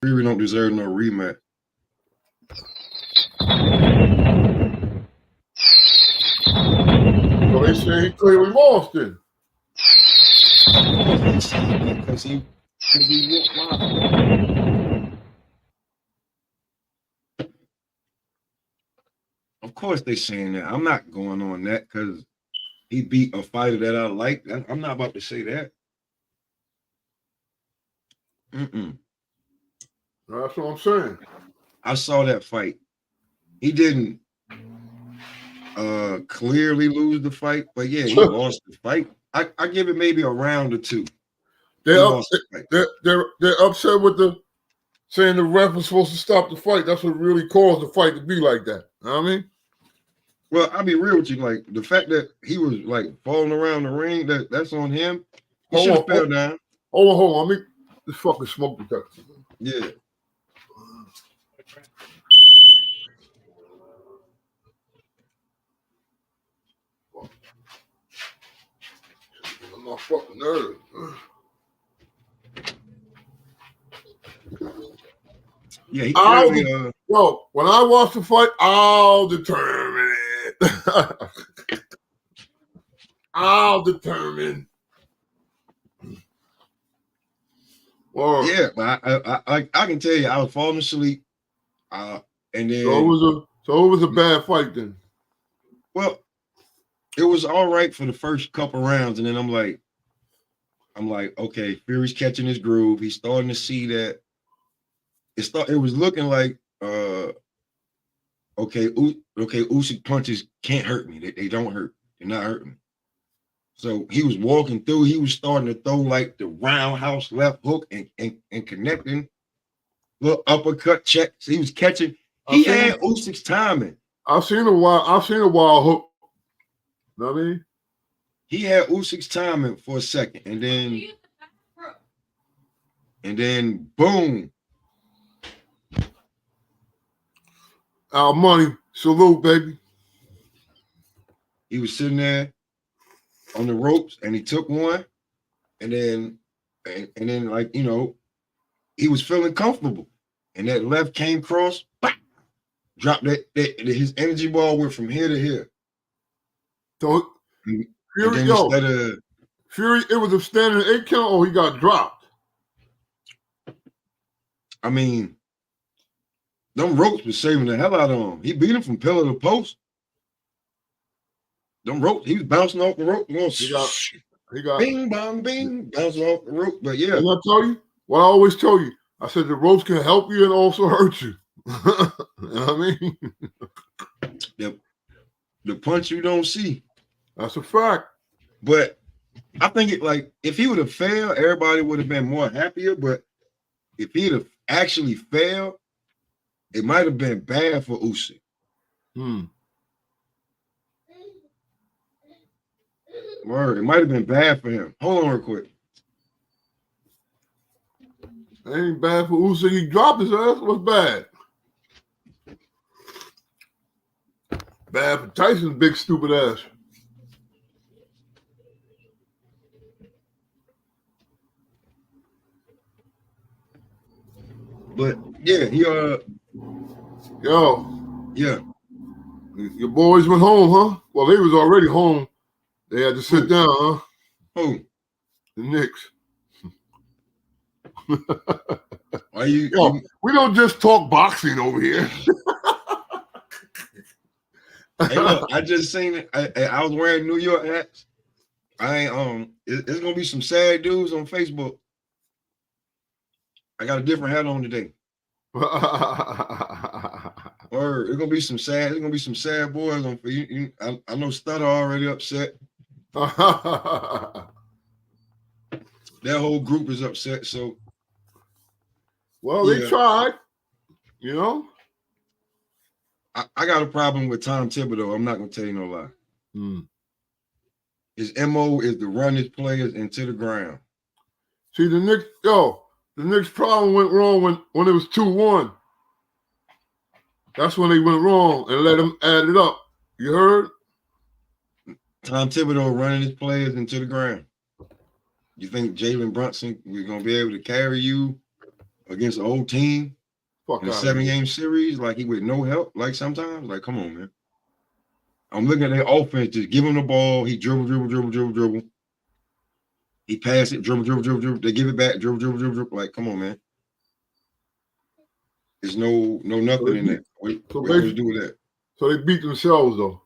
Fury don't deserve no rematch. So they say he clearly lost then. Because he walked wild. Of course they saying that. I'm not going on that because he beat a fighter that I like. I'm not about to say that. That's what I'm saying. I saw that fight. He didn't clearly lose the fight, but yeah, he lost the fight. I give it maybe a round or two. They're upset with the saying the ref was supposed to stop the fight. That's what really caused the fight to be like that. You know what I mean? Well, I'll be real with you. Like the fact that he was like falling around the ring, that's on him. He should have fell down. Hold on. I mean, this fucking smoke detector. Yeah. I'm not fucking nervous. Yeah, he clearly, yo, when I watch the fight, I'll determine it. I'll determine. Well, yeah, but I can tell you, I was falling asleep, and then so it was a bad fight then. Well, it was all right for the first couple rounds, and then I'm like, okay, Fury's catching his groove. He's starting to see that it was looking like okay, Usyk punches can't hurt me. They don't hurt. They're not hurting me. So he was walking through. He was starting to throw like the roundhouse left hook and connecting little uppercut checks. He was catching. He had Usyk's timing. I've seen a wild hook. You know what I mean? He had Usyk's timing for a second, and then boom. Our money. Salute, baby. He was sitting there on the ropes and he took one, and then like, you know, he was feeling comfortable. And that left came across, bah, dropped that his energy ball went from here to here. So Fury, it was a standing 8 count or he got dropped? I mean, them ropes was saving the hell out of him. He beat him from pillar to post. Them ropes, he was bouncing off the rope. He got bing, bong, bing, bouncing off the rope. But yeah. And I tell you, what I always tell you, I said the ropes can help you and also hurt you. You know what I mean? The punch you don't see. That's a fact. But I think if he would have failed, everybody would have been more happier. But if he'd have actually failed, it might have been bad for Usyk. Word, it might have been bad for him. Hold on real quick. It ain't bad for Usyk. He dropped his ass. What's bad? Bad for Tyson's big stupid ass. But yeah, yeah. Your boys went home, huh? Well, they was already home. They had to sit down, huh? Who? The Knicks. Are you? We don't just talk boxing over here. Hey, look, I just seen it. I was wearing New York hats. It's gonna be some sad dudes on Facebook. I got a different hat on today. Or it's gonna be some sad. It's gonna be some sad boys on for you. I know Stutter already upset. That whole group is upset. So, well, they tried. You know. I got a problem with Tom Thibodeau. I'm not gonna tell you no lie. His MO is to run his players into the ground. See, the Knicks problem went wrong when it was 2-1. That's when they went wrong and let them add it up. You heard? Tom Thibodeau running his players into the ground. You think Jalen Brunson was gonna be able to carry you against an old team Fuck in a out 7-game series, like he with no help. Like sometimes, like come on, man. I'm looking at their offense. Just give him the ball. He dribble. He pass it, dribble. They give it back, dribble. Like, come on, man. There's no nothing in that. What you going to do with that? So they beat themselves though.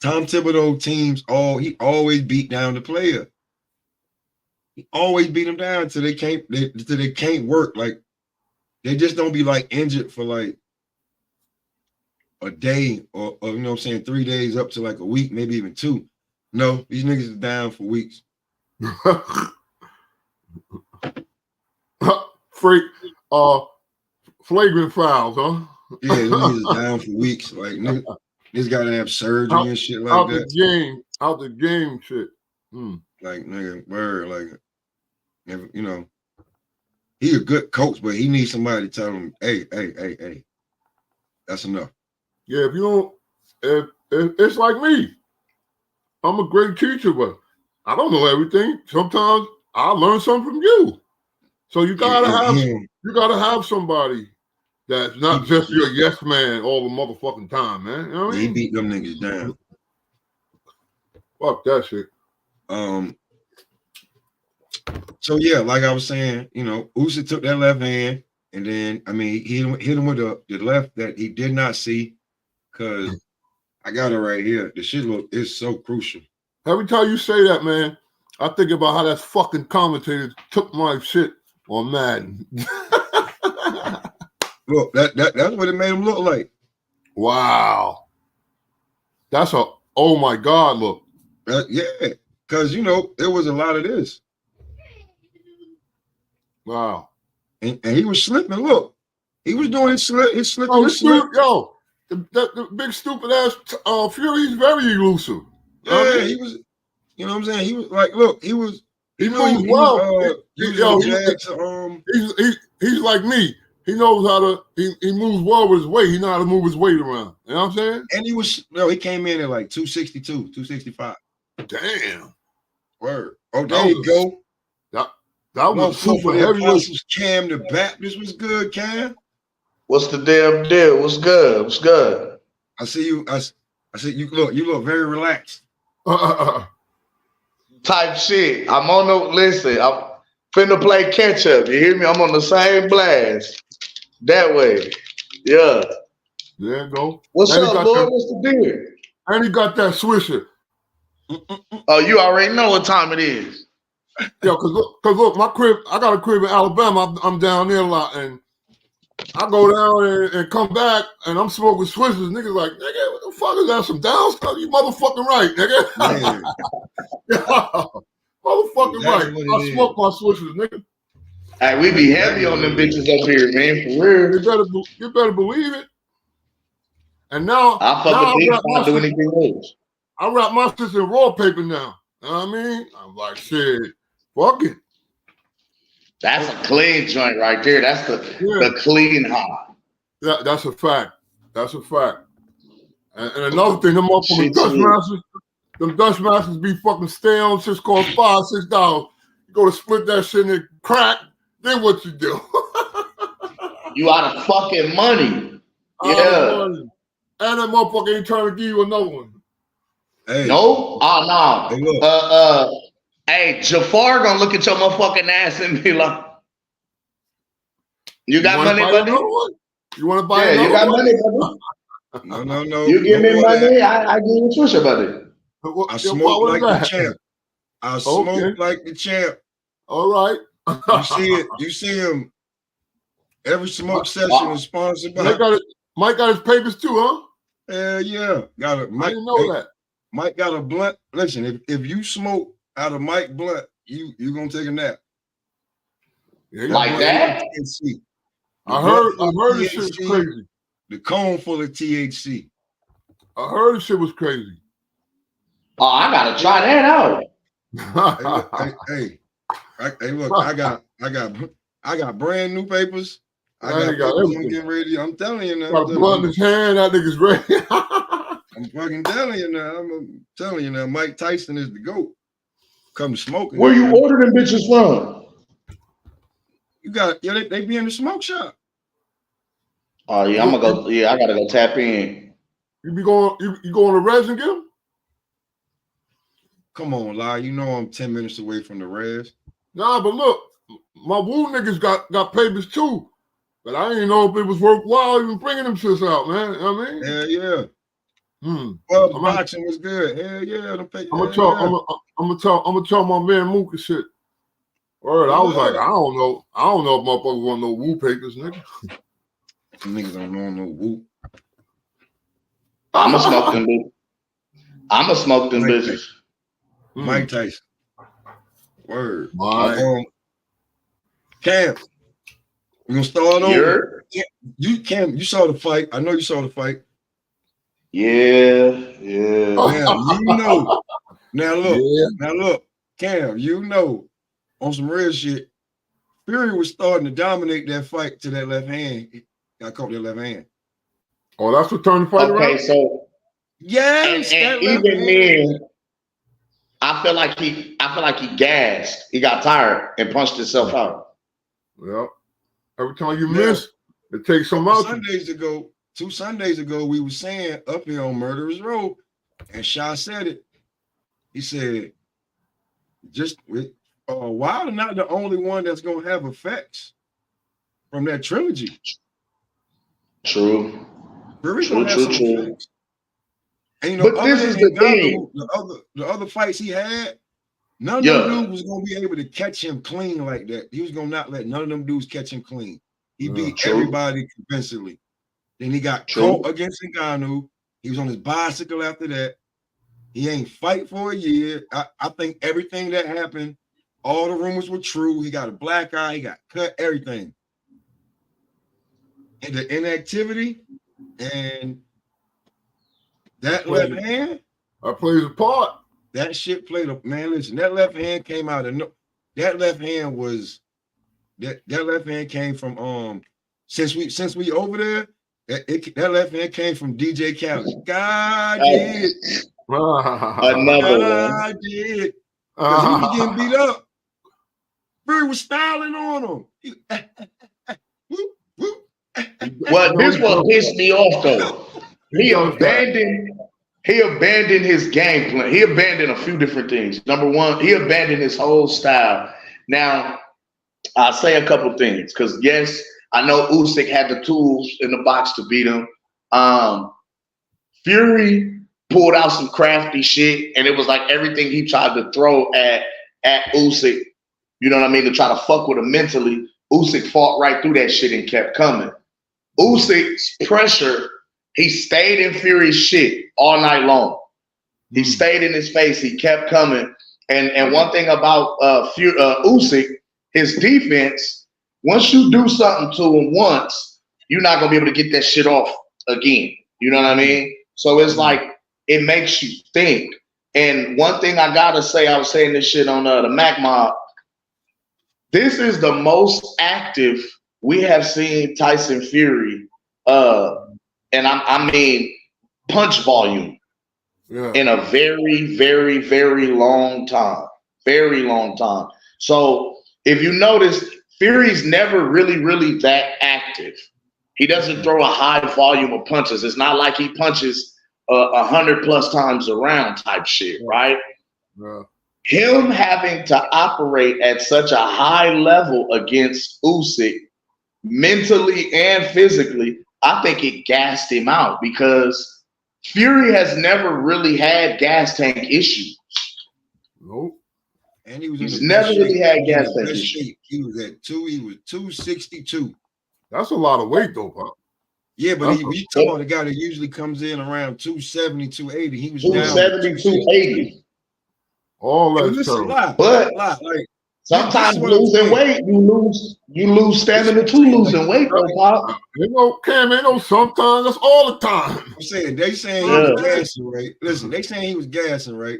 Tom Thibodeau teams, he always beat down the player. He always beat them down till they can't work. Like they just don't be like injured for like a day or you know what I'm saying, 3 days up to like a week, maybe even 2. No, these niggas is down for weeks. Freak, flagrant fouls, huh? Yeah, these niggas is down for weeks. Like niggas gotta have surgery and shit like that. Out the game, shit. Like nigga, word, like you know, he a good coach, but he needs somebody to tell him, hey, that's enough. Yeah, if you don't, it's like me. I'm a great teacher, but I don't know everything. Sometimes I learn something from you. So you gotta have somebody that's not just your yes man all the motherfucking time, man. You know what I mean? He beat them niggas down. Fuck that shit. So yeah, like I was saying, you know, Usyk took that left hand, and then he hit him with the left that he did not see, because I got it right here. The shit is so crucial. Every time you say that, man, I think about how that fucking commentator took my shit on Madden. Look, that's what it made him look like. Wow. That's oh my God look. Yeah, because, you know, there was a lot of this. Wow. And he was slipping. Look, he was doing his slip. Yo, the big stupid ass Fury, he's very elusive. Yeah, he was, you know what I'm saying? He was like, look, he moves well. He's like me. He knows how to, he moves well with his weight. He knows how to move his weight around. You know what I'm saying? And he came in at like 262, 265. Damn. Word. Oh, there you go. That was super heavy. Cam the Baptist was good, Cam. What's the damn deal? What's good? What's good? I see you. I see you look very relaxed. Type shit. I'm finna play catch up. You hear me? I'm on the same blast. That way. Yeah. There you go. What's up, Lord? What's the deal? And he got that swisher. Oh, you already know what time it is. Yeah, cause look, my crib, I got a crib in Alabama. I'm down there a lot, and I go down and come back, and I'm smoking swishers. Niggas like, nigga, what the fuck is that? Some down stuff? You motherfucking right, nigga. Yeah. Motherfucking right. I smoke my swishers, nigga. Hey, we be heavy on them bitches up here, man. For real. You better believe it. And now I do anything else. I wrap my shit in raw paper now. You know what I mean? I'm like, shit, fuck it. That's a clean joint right there. That's the clean high. That's a fact. That's a fact. And another thing, them Dutch masters be fucking stale. Shit's cost $5, $6. You go to split that shit in the crack, then what you do? You out of fucking money. Yeah. And that motherfucker ain't trying to give you another one. Hey. No? Oh, no. Hey, Jafar gonna look at your motherfucking ass and be like, you got money, buddy? You want to buy another one? Yeah, you got money, buddy? No. You give me money, I give you Twisher, buddy. I smoke like the champ. I smoke like the champ. All right. You see him. Every smoke session is sponsored by. Mike got his papers too, huh? Yeah. I didn't know that. Mike got a blunt. Listen, if you smoke out of Mike blunt, you gonna take a nap. Like that? I heard this shit was crazy. The cone full of THC. I heard this shit was crazy. Oh, I gotta try that out. Hey, look, I got brand new papers. I got I'm getting ready. I'm telling you now. Got a blunt in his hand. That nigga's ready. I'm fucking telling you now. I'm telling you now. Mike Tyson is the GOAT. Come smoking. Where you ordering bitches from? You got they be in the smoke shop. Oh yeah, I'm gonna go. Yeah, I gotta go tap in. You be going, you go on the res and get them? Come on, lie. You know I'm 10 minutes away from the res. Nah, but look, my Woo niggas got papers too. But I didn't know if it was worthwhile even bringing them shits out, man. You know what I mean? Hell yeah. Well, the boxing was good. Hell yeah. I'm gonna tell my man Mook and shit. Word, I was like, I don't know if motherfuckers want no Woo papers, nigga. Niggas don't know no Woo. I'ma smoke them bitches. Mike Tyson. Word. Cam, we gonna start over. You saw the fight. I know you saw the fight. Yeah. Now you know. Now look, Cam, you know, on some real shit, Fury was starting to dominate that fight to that left hand. Got caught that left hand. Oh, that's what turned the fight around? Okay, so yes, and even then, I feel like he gassed. He got tired and punched himself out. Yep. Every time you miss, it takes some out. 2 Sundays ago, we were saying up here on Murderers Road, and Shaw said it. He said, Wilder not the only one that's gonna have effects from that trilogy. True. True. And you know, but this is the thing. The other fights he had, none of them dudes was gonna be able to catch him clean like that. He was gonna not let none of them dudes catch him clean. He beat everybody convincingly. Then he got caught against Ngannou. He was on his bicycle after that. He ain't fight for a year. I think everything that happened, all the rumors were true. He got a black eye. He got cut. Everything. And the inactivity and that left hand. That plays a part. That shit played a man. Listen, that left hand came out of that left hand was that left hand came from since we over there. That left hand came from DJ Khaled. God did. Another God did. Because he was getting beat up. Fury was styling on him. Well, this what pissed me off though. He abandoned his game plan. He abandoned a few different things. Number one, he abandoned his whole style. Now, I'll say a couple things because yes, I know Usyk had the tools in the box to beat him. Fury pulled out some crafty shit, and it was like everything he tried to throw at Usyk, you know what I mean, to try to fuck with him mentally. Usyk fought right through that shit and kept coming. Usyk's pressure, he stayed in Fury's shit all night long. He stayed in his face. He kept coming. And one thing about Usyk, his defense, once you do something to him once, you're not going to be able to get that shit off again. You know what I mean? So it's like it makes you think. And one thing I got to say, I was saying this shit on the Mac Mob. This is the most active we have seen Tyson Fury, and I mean punch volume in a very, very, very long time. Very long time. So if you notice, Fury's never really that active. He doesn't throw a high volume of punches. It's not like he punches 100+ times a round type shit, right? Yeah. Him having to operate at such a high level against Usyk, mentally and physically, I think it gassed him out because Fury has never really had gas tank issues. Nope. And he's never really had gas tank issues. He was 262. That's a lot of weight though, Pop. Yeah, but you talking about a guy that usually comes in around 270, 280. He was 270, 280. All that's terrible. But like sometimes losing weight, you lose stamina too, losing weight, though, Pop. Cam, ain't no sometimes, that's all the time. I'm saying he was gassing, right? Listen, they saying he was gassing, right?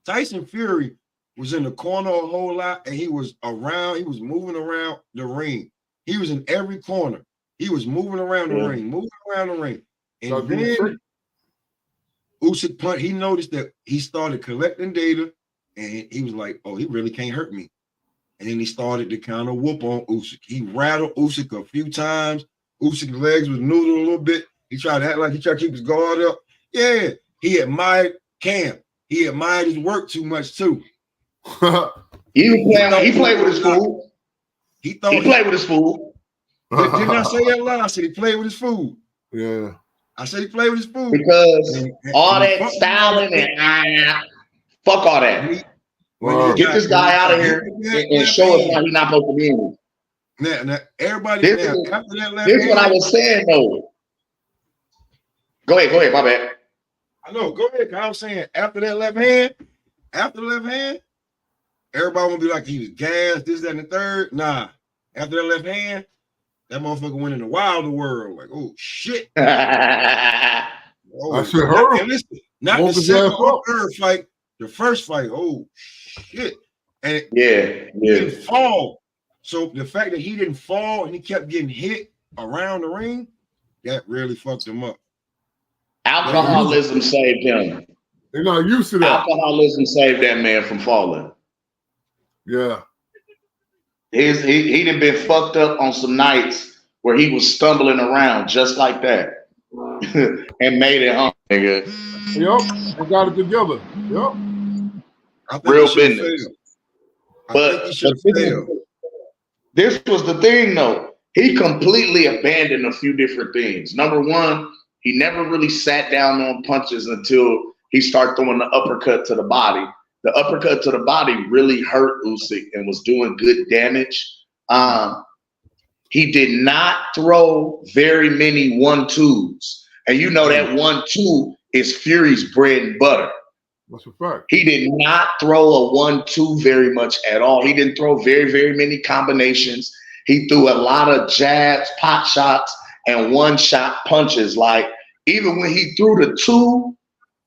Tyson Fury was in the corner a whole lot, and he was moving around the ring. He was in every corner. He was moving around the ring, And then Usyk punt, he noticed that he started collecting data, and he was like, oh, he really can't hurt me. and then he started to kind of whoop on Usyk. He rattled Usyk a few times. Usyk's legs was noodled a little bit. He tried to act like he tried to keep his guard up. Yeah, he admired Cam. He admired his work too much too. He played with his food. He played with his food. Didn't I say that line? I said he played with his food. Yeah. I said he played with his food. Because all that styling and fuck all that. Get this guy out of here and show us why he's not supposed to be in it. Now everybody this after that left this hand, what I was saying though. Go ahead, my bad. I know, go ahead. I was saying after the left hand, everybody won't be like he was gassed, this, that, and the third. Nah. After that left hand, that motherfucker went in the wilder world. Like, oh shit. I should hurt him. Not the second or third fight, the first fight. Oh shit. And he didn't fall. So the fact that he didn't fall and he kept getting hit around the ring, that really fucked him up. Alcoholism saved him. They're not used to that. Alcoholism saved that man from falling. Yeah. He'd have been fucked up on some nights where he was stumbling around just like that and made it home, nigga. Yep. They got it together. Yep. Real business. But this was the thing, though. He completely abandoned a few different things. Number one, he never really sat down on punches until he started throwing the uppercut to the body. The uppercut to the body really hurt Usyk and was doing good damage. He did not throw very many 1-2s. And you know that 1-2 is Fury's bread and butter. That's a fact. He did not throw a 1-2 very much at all. He didn't throw very, very many combinations. He threw a lot of jabs, pot shots, and one-shot punches. Like, even when he threw the 2,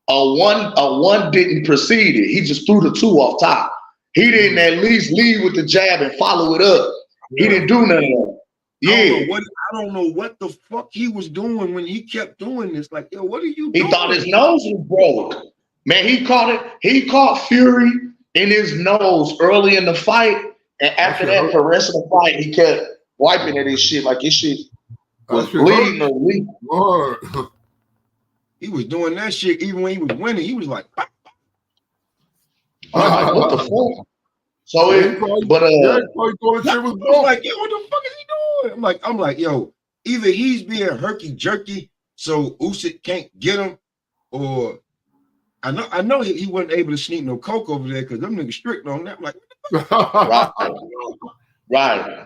a one didn't precede it. He just threw the 2 off top. He didn't at least lead with the jab and follow it up. He didn't do none of that. Yeah. I don't know what the fuck he was doing when he kept doing this. Like, yo, what are you doing? He thought his nose was broke. Man, he caught Fury in his nose early in the fight. And after that, for the rest of the fight, he kept wiping at his shit like his shit was bleeding or leaking. He was doing that shit even when he was winning. He was like, what the fuck? So I was like, yo, what the fuck is he doing? I'm like, yo, either he's being herky jerky so Usyk can't get him, or I know he wasn't able to sneak no coke over there because them niggas strict on that. I'm like, right.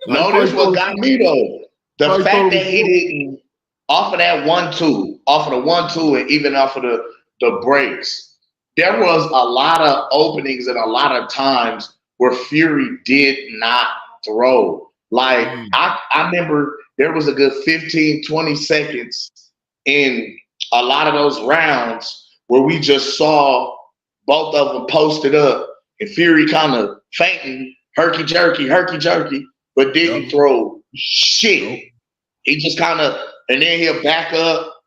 No, this what got me though. The fact that he didn't off of that 1-2, off of the 1-2, and even off of the breaks. There was a lot of openings and a lot of times where Fury did not throw. Like, I remember there was a good 15, 20 seconds in a lot of those rounds where we just saw both of them posted up and Fury kind of fainting, herky-jerky, but didn't throw shit. He just kind of, and then he'll back up,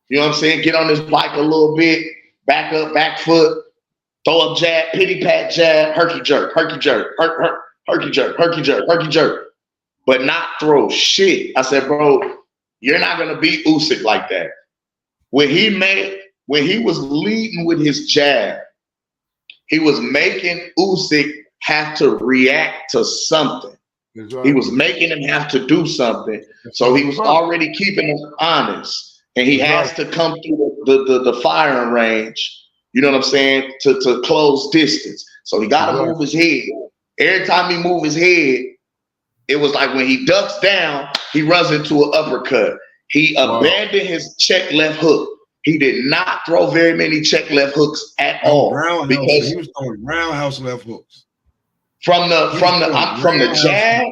you know what I'm saying, get on his bike a little bit, back up, back foot, throw a jab, pity-pat jab, herky-jerk, but not throw shit. I said, bro, you're not going to beat Usyk like that. When he was leading with his jab, he was making Usyk have to react to something. Exactly. He was making him have to do something. So he was already keeping him honest. And he has to come through the firing range, you know what I'm saying, to close distance. So he got to move his head. Every time he moved his head, it was like when he ducks down, he runs into an uppercut. He abandoned his check left hook. He did not throw very many check left hooks at all. Because he was throwing roundhouse left hooks. From the jab,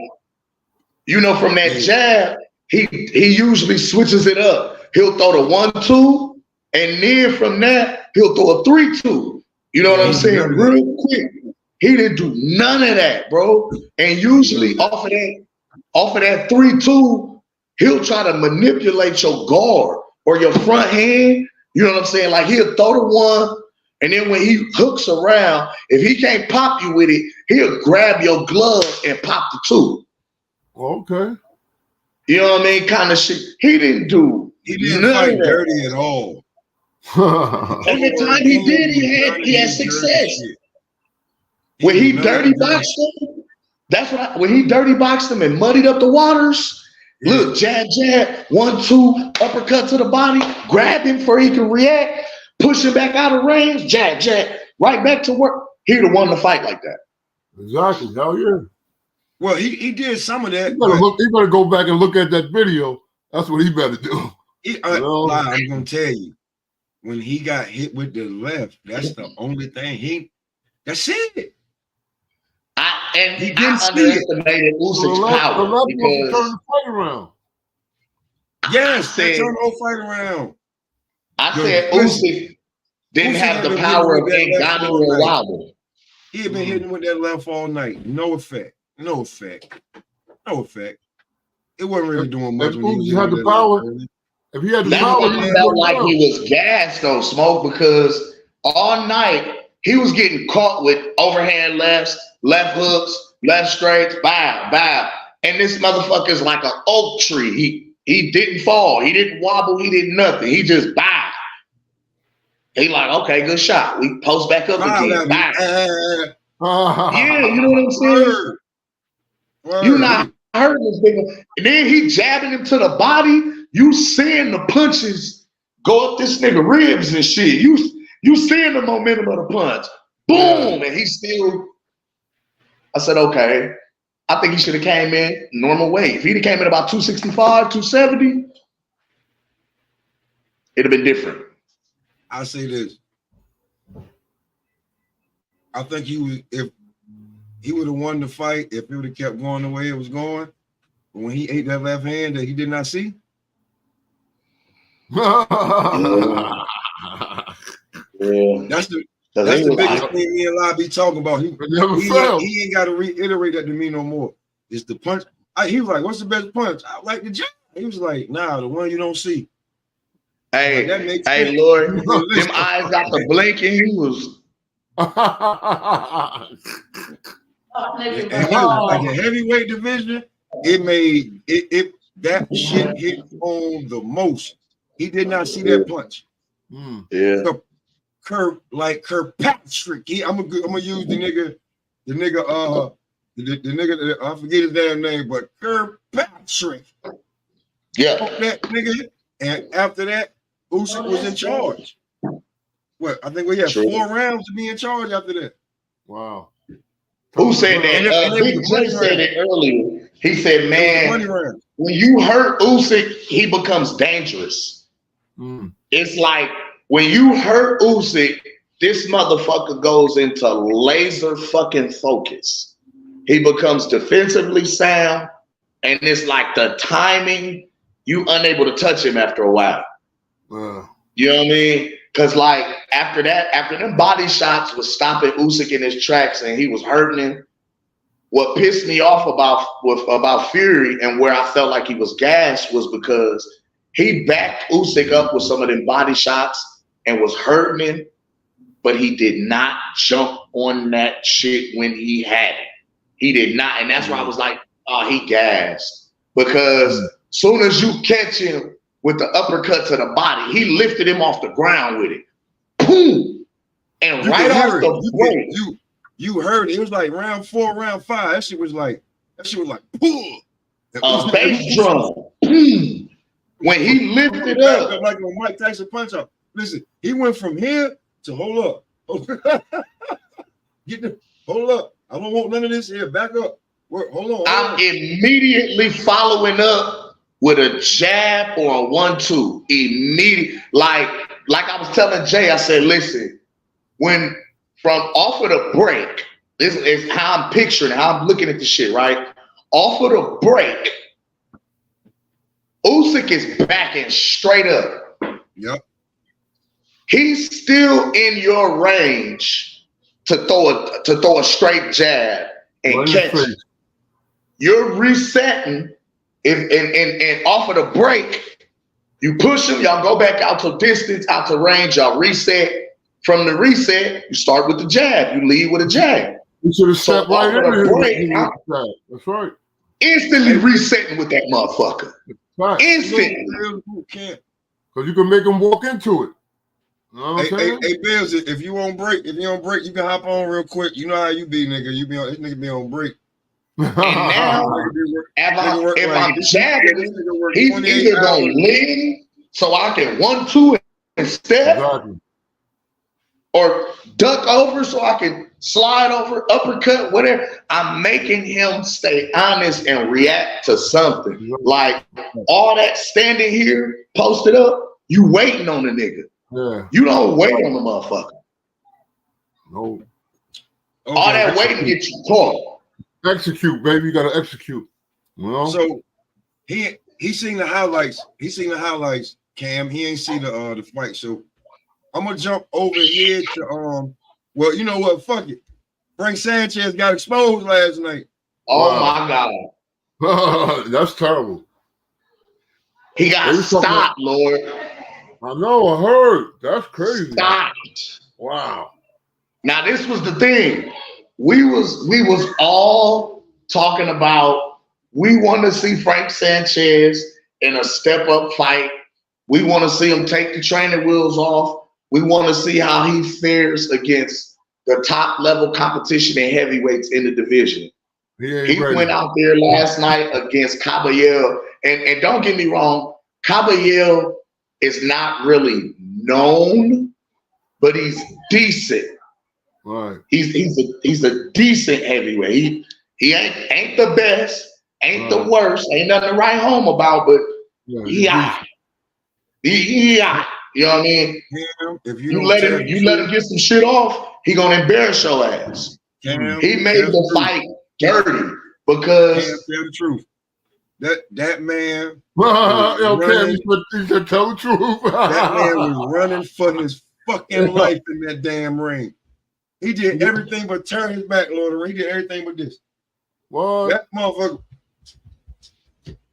you know, from that jab, he usually switches it up. He'll throw the 1-2, and then from that, he'll throw a 3-2. You know what I'm saying? Real quick. He didn't do none of that, bro. And usually off of that 3-2, he'll try to manipulate your guard or your front hand. You know what I'm saying? Like, he'll throw the one, and then when he hooks around, if he can't pop you with it, he'll grab your glove and pop the tooth. Okay. You know what I mean? Kind of shit. He didn't do. He didn't fight dirty at all. And the time he did, he had success. When he dirty boxed him, that's what when he dirty boxed him and muddied up the waters. Yeah. Look, jab, 1-2, uppercut to the body, grab him before he can react, push him back out of range, jab, right back to work. He'd have won the fight like that. Exactly. Hell yeah. Well, he did some of that. He better go back and look at that video. That's what he better do. I'm gonna tell you, when he got hit with the left, that's the only thing that's it. He didn't underestimated Usyk's power because turn the fight around. Yes, they turned the whole fight around. I said Usyk didn't have the power of Ngannou or Wilder. He had been hitting with that left all night. No effect. It wasn't really doing much. If he had the power, if he had the power, he felt like he was gassed though, Smoke, because all night he was getting caught with overhand left hooks, left straights, bow. And this motherfucker's like an oak tree. He didn't fall. He didn't wobble. He did nothing. He just bow. He like, okay, good shot. We post back up again. Bow. Yeah, you know what I'm saying? You not hurting this nigga. And then he jabbing him to the body. You seeing the punches go up this nigga ribs and shit. You seeing the momentum of the punch. Boom. And he still, I said, okay. I think he should have came in normal weight. If he'd have came in about 265, 270, it'd have been different. I'll say this. I think if he would have won the fight, if it would have kept going the way it was going, but when he ate that left hand that he did not see. Yeah. That's the biggest thing me and Lie be talking about. He ain't got to reiterate that to me no more. It's the punch. He was like, "What's the best punch?" I like the jab. He was like, "Nah, the one you don't see." Hey, like, Lord, them eyes got the blink, and he was. Like the heavyweight division, it made it that shit hit home the most. He did not see that punch. Yeah. Kirkpatrick. I'm gonna use the nigga I forget his damn name, but Kirkpatrick. Yeah. That nigga, and after that, Usyk was in charge. What? I think we had 4 rounds to be in charge after that. Wow. Who said that? Big J said it earlier. He said, man, when you hurt Usyk, he becomes dangerous. It's like when you hurt Usyk, this motherfucker goes into laser fucking focus. He becomes defensively sound, and it's like the timing, you unable to touch him after a while. You know what I mean? Because like after them body shots was stopping Usyk in his tracks and he was hurting him, what pissed me off about Fury and where I felt like he was gassed was because he backed Usyk up with some of them body shots and was hurting him, but he did not jump on that shit when he had it. He did not. And that's why I was like, oh, he gassed. Because soon as you catch him with the uppercut to the body, he lifted him off the ground with it. Boom! And right off the break. You heard it. It was like round 4, round 5. That shit was like, pull. A bass drum. Boom. When he lifted up. Like when Mike Tyson punch up. Listen, he went from here to hold up. Hold up. I don't want none of this here. Back up. Hold on. I'm immediately following up with a jab or a 1-2. Immediate. Like I was telling Jay, I said, listen, when from off of the break, this is how I'm picturing, how I'm looking at the shit, right? Off of the break, Usyk is backing straight up. Yep. He's still in your range to throw a straight jab and catch it. You're resetting, and off of the break, you push him, y'all go back out to distance, out to range, y'all reset. From the reset, you start with the jab. You lead with a jab. You should have So stepped right off of into the break, him. That's right. instantly resetting with that motherfucker. Right. Instantly. Can't. Because you can make them walk into it. You know what I'm Hey, saying? hey, Bills, if you on break, you can hop on real quick. You know how you be, nigga. You be on this nigga be on break. And now, if I'm jabbing, he's either gonna lean so I can 1-2 and step, Exactly. or duck over so I can slide over, uppercut, whatever. I'm making him stay honest and react to something. Like all that standing here, posted up, you waiting on the nigga. Yeah. You don't wait on the motherfucker. No. Okay. All that waiting gets you caught. Execute, baby. You gotta execute. You know? So he seen the highlights. He seen the highlights, Cam. He ain't see the fight. So I'm gonna jump over here to well, you know what? Fuck it. Frank Sanchez got exposed last night. Oh my God. That's terrible. He got stopped, Lord. I know, I heard. That's crazy. Stopped. Wow. Now this was the thing. We was all talking about, we want to see Frank Sanchez in a step-up fight. We want to see him take the training wheels off. We want to see how he fares against the top-level competition in heavyweights in the division. He went out there last night against Caballero. And don't get me wrong, Caballero is not really known, but he's decent. Right. He's a decent heavyweight. He ain't the best, ain't the worst, ain't nothing to write home about, but he aight. He aight. You know what I mean? Cam, if you let him get some shit off, he gonna embarrass your ass. Cam, he made the fight dirty because Cam, tell the truth. That man. He said tell the truth. That man was running for his fucking life in that damn ring. He did everything but turn his back, Lord. He did everything but this. What? That motherfucker.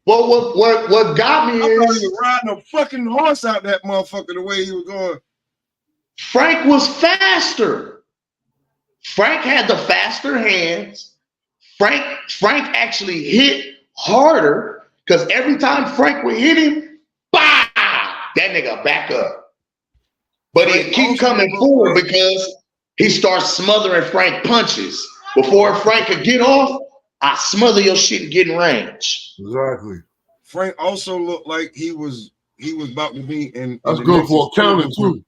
Well, what got me I thought is he was riding a fucking horse out that motherfucker the way he was going. Frank was faster. Frank had the faster hands. Frank actually hit harder because every time Frank would hit him, bah, that nigga back up. But he keep coming forward because he starts smothering Frank punches. Before Frank could get off, I smother your shit and get in range. Exactly. Frank also looked like he was about to be in. That's good for a counter too.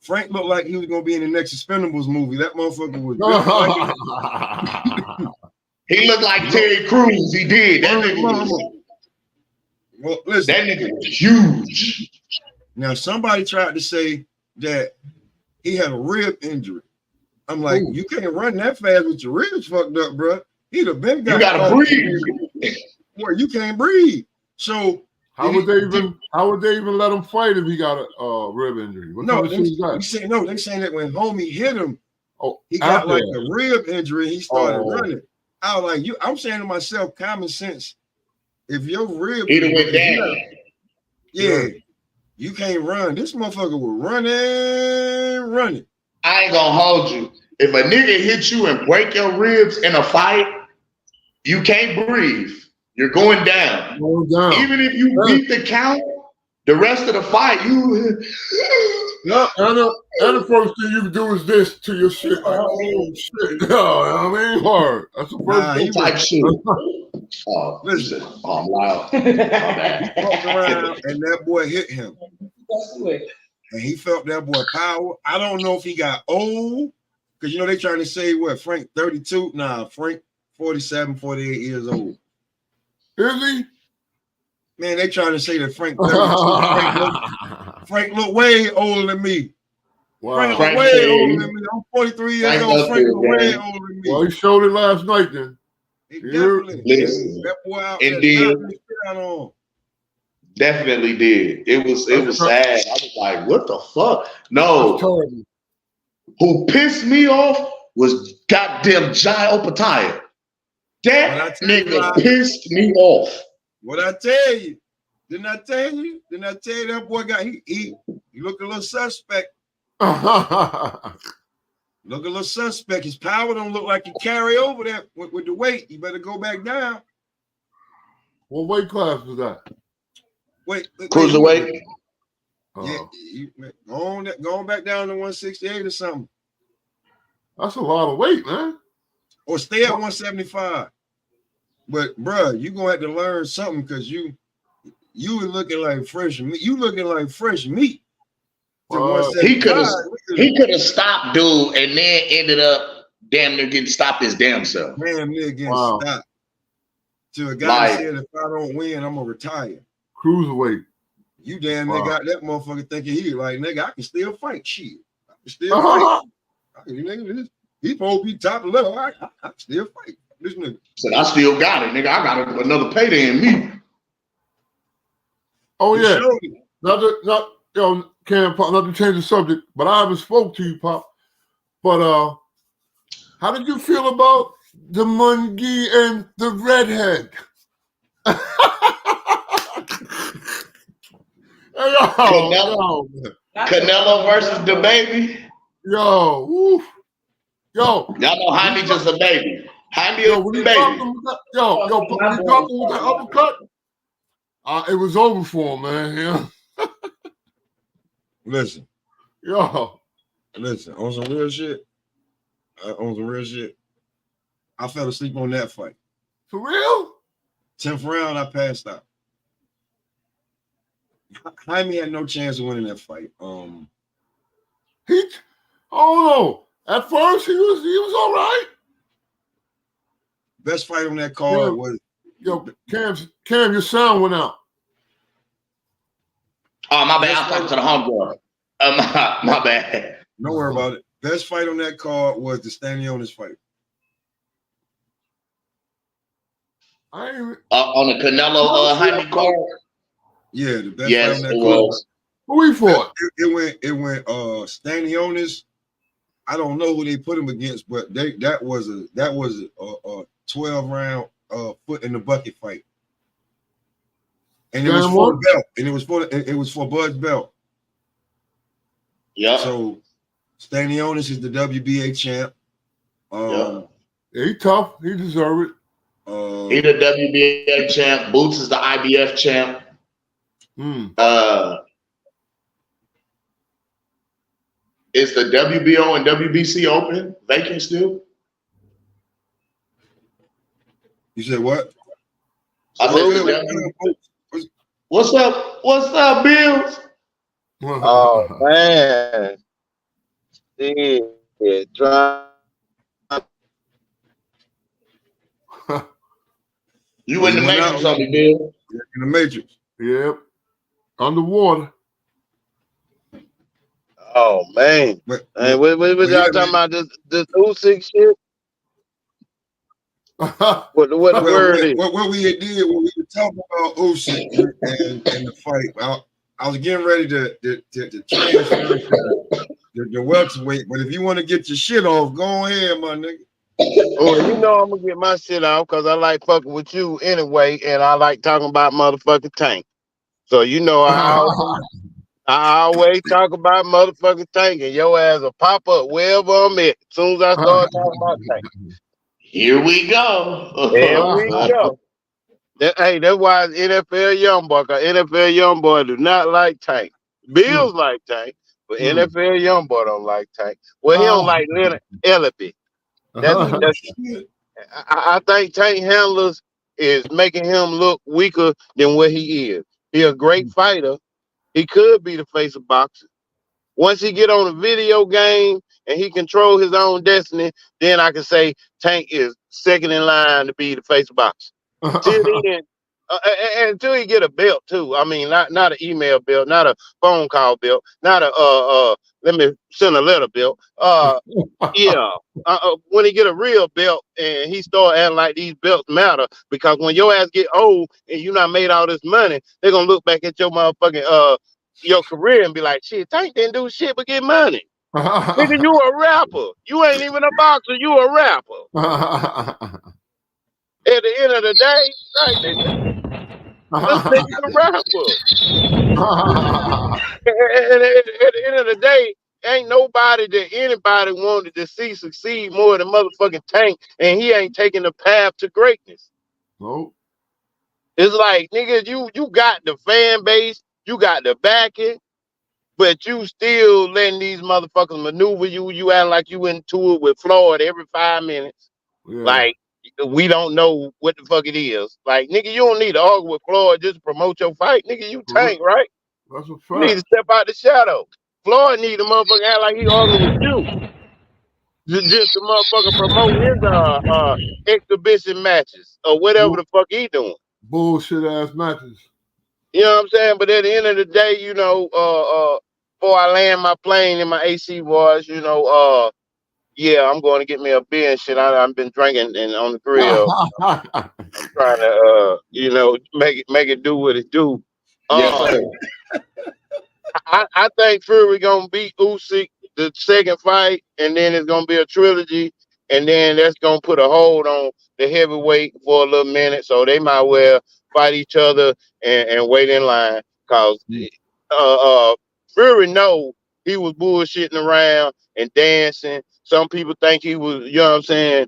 Frank looked like he was gonna be in the next Expendables movie. That motherfucker was. He looked like Terry Crews. He did. That nigga was. Well, listen. That nigga was huge. Now somebody tried to say that he had a rib injury. I'm like, you can't run that fast with your ribs fucked up, bro. He'd have been got. You gotta breathe. Well, you can't breathe. So how would they even let him fight if he got a rib injury? They saying that when homie hit him, he got like a rib injury. He started running. I was like, I'm saying to myself, common sense. If your rib went down, you can't run. This motherfucker was running. I ain't gonna hold you. If a nigga hit you and break your ribs in a fight, you can't breathe. You're going down. Even if you beat the count, the rest of the fight, you. No, and the first thing you can do is this to your shit. Like, oh shit! No, I mean hard. That's the first thing. Type shit. Oh, listen. Oh, I'm loud. He walked around and that boy hit him. And he felt that boy power. I don't know if he got old, because they trying to say Frank 32. Nah, Frank 47, 48 years old. Is he? Man, they trying to say that Frank 32. Frank look way older than me. Wow. Frank look way older than me. I'm 43 years old. Frank look way older than me. Well, he showed it last night then. He definitely listen. That boy out there. Definitely did. It was sad. I was like, what the fuck? No. Who pissed me off was goddamn Jai Opataya. That nigga pissed me off. What I tell you? Didn't I tell you? That boy got he looked a little suspect. Look a little suspect. His power don't look like he carry over that with the weight. You better go back down. What weight class was that? Wait. Cruiserweight. Yeah, going back down to 168 or something. That's a lot of weight, man. Or stay at 175. But bruh, you gonna have to learn something because you were looking like fresh meat. You looking like fresh meat. He could have stopped dude and then ended up damn near getting stopped his damn self. Damn near getting stopped. To a guy that said, if I don't win, I'm gonna retire. Cruiserweight. You damn near got that motherfucker thinking he like, nigga, I can still fight. Shit. I can still fight. He supposed to be top level. I can still fight. This nigga. Said, I still got it, nigga. I got another payday in me. Oh, yeah. Cam, not to change the subject, but I haven't spoke to you, Pop. But how did you feel about the Mungie and the redhead? Canelo versus the baby. Yo, woof. Yo. Y'all know Jaime just a baby. Jaime is a baby. When he dropped him with that uppercut, it was over for him, man. Yeah. Listen. Listen, on some real shit. I fell asleep on that fight. For real? 10th round, I passed out. Jaime had no chance of winning that fight. At first he was all right. Best fight on that card was Cam, your sound went out. Oh, my bad. I talked to the homegirl. My bad. Don't worry about it. Best fight on that card was the Stanionis fight. On the Canelo Jaime card. Yeah, the best fight on that card. Who we fought? It went Stanionis. I don't know who they put him against, but that was a 12-round foot in the bucket fight. And it was for the belt. And it was for Bud's belt. Yeah. So Stanionis is the WBA champ. He tough. He deserve it. He the WBA champ. Boots is the IBF champ. Is the WBO and WBC open vacant still? You said what? I said What's up, Bills? Oh man. Yeah, You in the Matrix on me, Bill. In the Matrix. Yep. Underwater. Oh man. What y'all talking about? This Usyk shit? What the word is? What we did when we were talking about Usyk and the fight, I was getting ready to transfer the welterweight, but if you want to get your shit off, go ahead, my nigga. Well, you know I'm gonna get my shit off because I like fucking with you anyway, and I like talking about motherfucking Tank. So you know I always talk about motherfucking Tank, and your ass will pop up wherever I'm at as soon as I start talking about Tank. Here we go. Here we go. That's why it's NFL Youngboy, because NFL Youngboy do not like Tank. Bills like Tank, but NFL Youngboy don't like Tank. Well, he don't like Leonard Ellaby. I think Tank handlers is making him look weaker than what he is. He a great fighter. He could be the face of boxing. Once he get on a video game and he control his own destiny, then I can say Tank is second in line to be the face of boxing. Until he get a belt too. I mean, not an email belt, not a phone call belt, not a let me send a letter belt. When he get a real belt and he start acting like these belts matter, because when your ass get old and you not made all this money, they're gonna look back at your motherfucking your career and be like, shit, Tank didn't do shit but get money. Nigga, you a rapper. You ain't even a boxer, you a rapper. At the end of the day, this nigga's a rapper. And at the end of the day, ain't nobody that anybody wanted to see succeed more than motherfucking Tank, and he ain't taking the path to greatness. Nope. It's like, nigga, you got the fan base, you got the backing, but you still letting these motherfuckers maneuver you. You acting like you into it with Floyd every 5 minutes. Yeah. Like, we don't know what the fuck it is. Like, nigga, you don't need to argue with Floyd just to promote your fight. Nigga, you Tank, right? That's a You need to fact. step out the shadow. Floyd need a motherfucker act like he arguing with you. Just the motherfucker promote his exhibition matches or whatever the fuck he doing. Bullshit ass matches. You know what I'm saying? But at the end of the day, you know, before I land my plane in my AC voice, you know, yeah, I'm going to get me a beer and shit. I've been drinking and on the grill. I'm trying to, you know, make it do what it do. Yes, sir. I think Fury gonna beat Usyk the second fight, and then it's gonna be a trilogy, and then that's gonna put a hold on the heavyweight for a little minute. So they might well fight each other and wait in line, cause Fury know he was bullshitting around and dancing. Some people think he was, you know what I'm saying,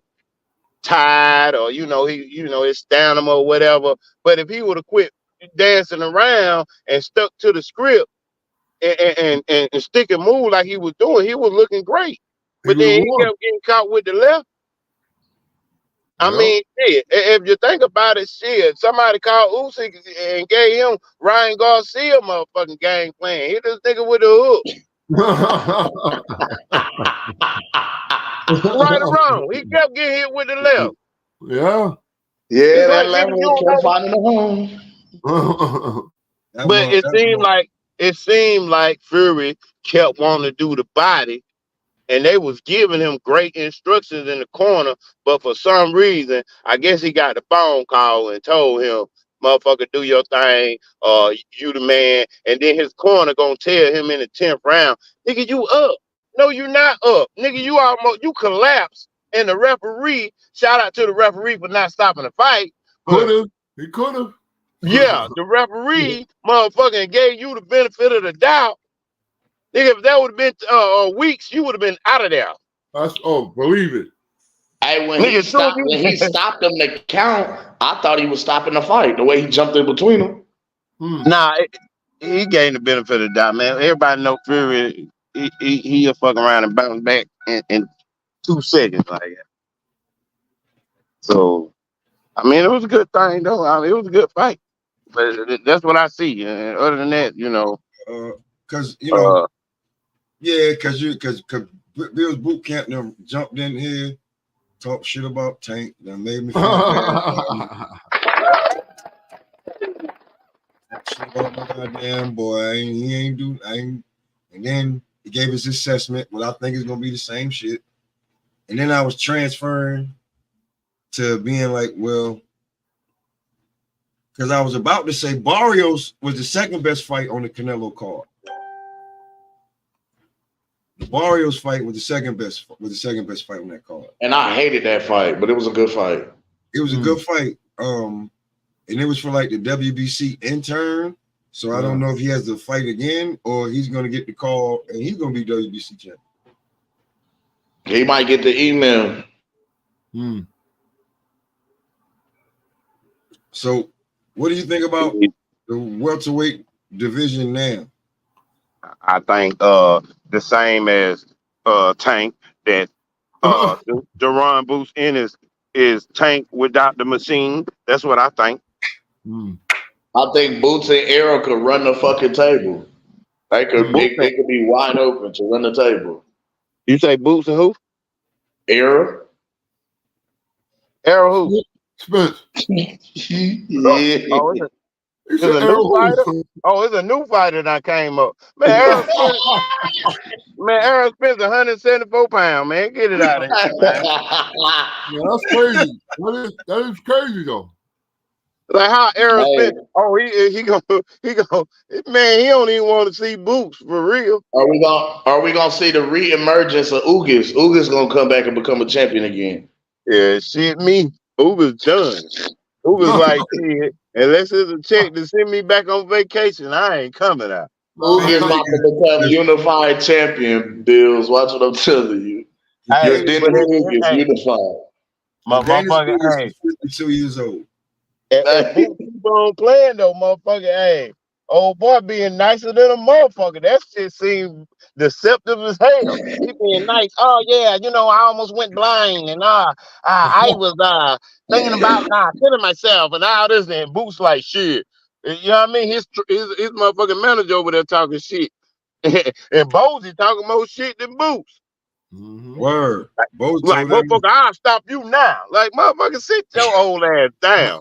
tired, or his stamina or whatever. But if he would have quit dancing around and stuck to the script and stick and move like he was doing, he was looking great. But then he kept getting caught with the left. I mean, shit, if you think about it, shit, somebody called Usyk and gave him Ryan Garcia motherfucking game plan. Hit this nigga with a hook. Right or wrong, he kept getting hit with the left. Yeah. Yeah, that level kept finding a home. But it seemed like Fury kept wanting to do the body, and they was giving him great instructions in the corner. But for some reason, I guess he got the phone call and told him, "Motherfucker, do your thing. You the man." And then his corner gonna tell him in the 10th round, "Nigga, you up? No, you not up. Nigga, you collapsed." And the referee, shout out to the referee for not stopping the fight. He could have. Yeah, the referee motherfucking gave you the benefit of the doubt. Nigga, if that would have been weeks, you would have been out of there. Believe it. Hey, when he stopped him to count, I thought he was stopping the fight. The way he jumped in between them. Nah, he gained the benefit of the doubt, man. Everybody know Fury. He'll fuck around and bounce back in 2 seconds like that. So, I mean, it was a good thing though. I mean, it was a good fight. But that's what I see. And other than that, you know, because because Bill's boot camp them jumped in here, talked shit about Tank, that made me feel bad. Shit about my goddamn boy. And then he gave his assessment. Well, I think it's gonna be the same shit. And then I was transferring to being like, well. Because I was about to say Barrios was the second best fight on the Canelo card. The Barrios fight was the second best fight on that card. And I hated that fight, but it was a good fight. It was a good fight. And it was for like the WBC intern. So I don't know if he has to fight again or he's gonna get the call and he's gonna be WBC champion. He might get the email. So what do you think about the welterweight division now? I think the same as Tank, that Deron Boots in is Tank without the machine. That's what I think. I think Boots and Arrow could run the fucking table. They could be wide open to run the table. You say Boots and who? Arrow. Arrow who? Spence. Yeah. It's a new fighter. Oh, it's a new fighter that came up. Man, Aaron Spence 174 pounds, man. Get it out of here, man. Yeah, that's crazy. That is crazy though. Like how Aaron Spence, he go, man, he don't even want to see Boots for real. Are we gonna see the re-emergence of Ugas? Ugas gonna come back and become a champion again. Yeah, shit me. Ugas done. Ugas like, shit, unless it's a check to send me back on vacation, I ain't coming out. Usyk about to become unified champion, Bills. Watch what I'm telling you. Hey, Then but Usyk is hey, unified. my Daniel motherfucker, Lewis hey. is 52 years old. And Boots keep on playing though, motherfucker. Hey, old boy being nicer than a motherfucker. That shit seems deceptive as hell. He being nice. Oh yeah, you know, I almost went blind, and I was thinking about killing myself, and all this. And Boots like shit. And you know what I mean? His motherfucking manager over there talking shit, and Bozy talking more shit than Boots. Word. Bo Like told that motherfucker, I'll stop you now. Like motherfucker, sit your old ass down.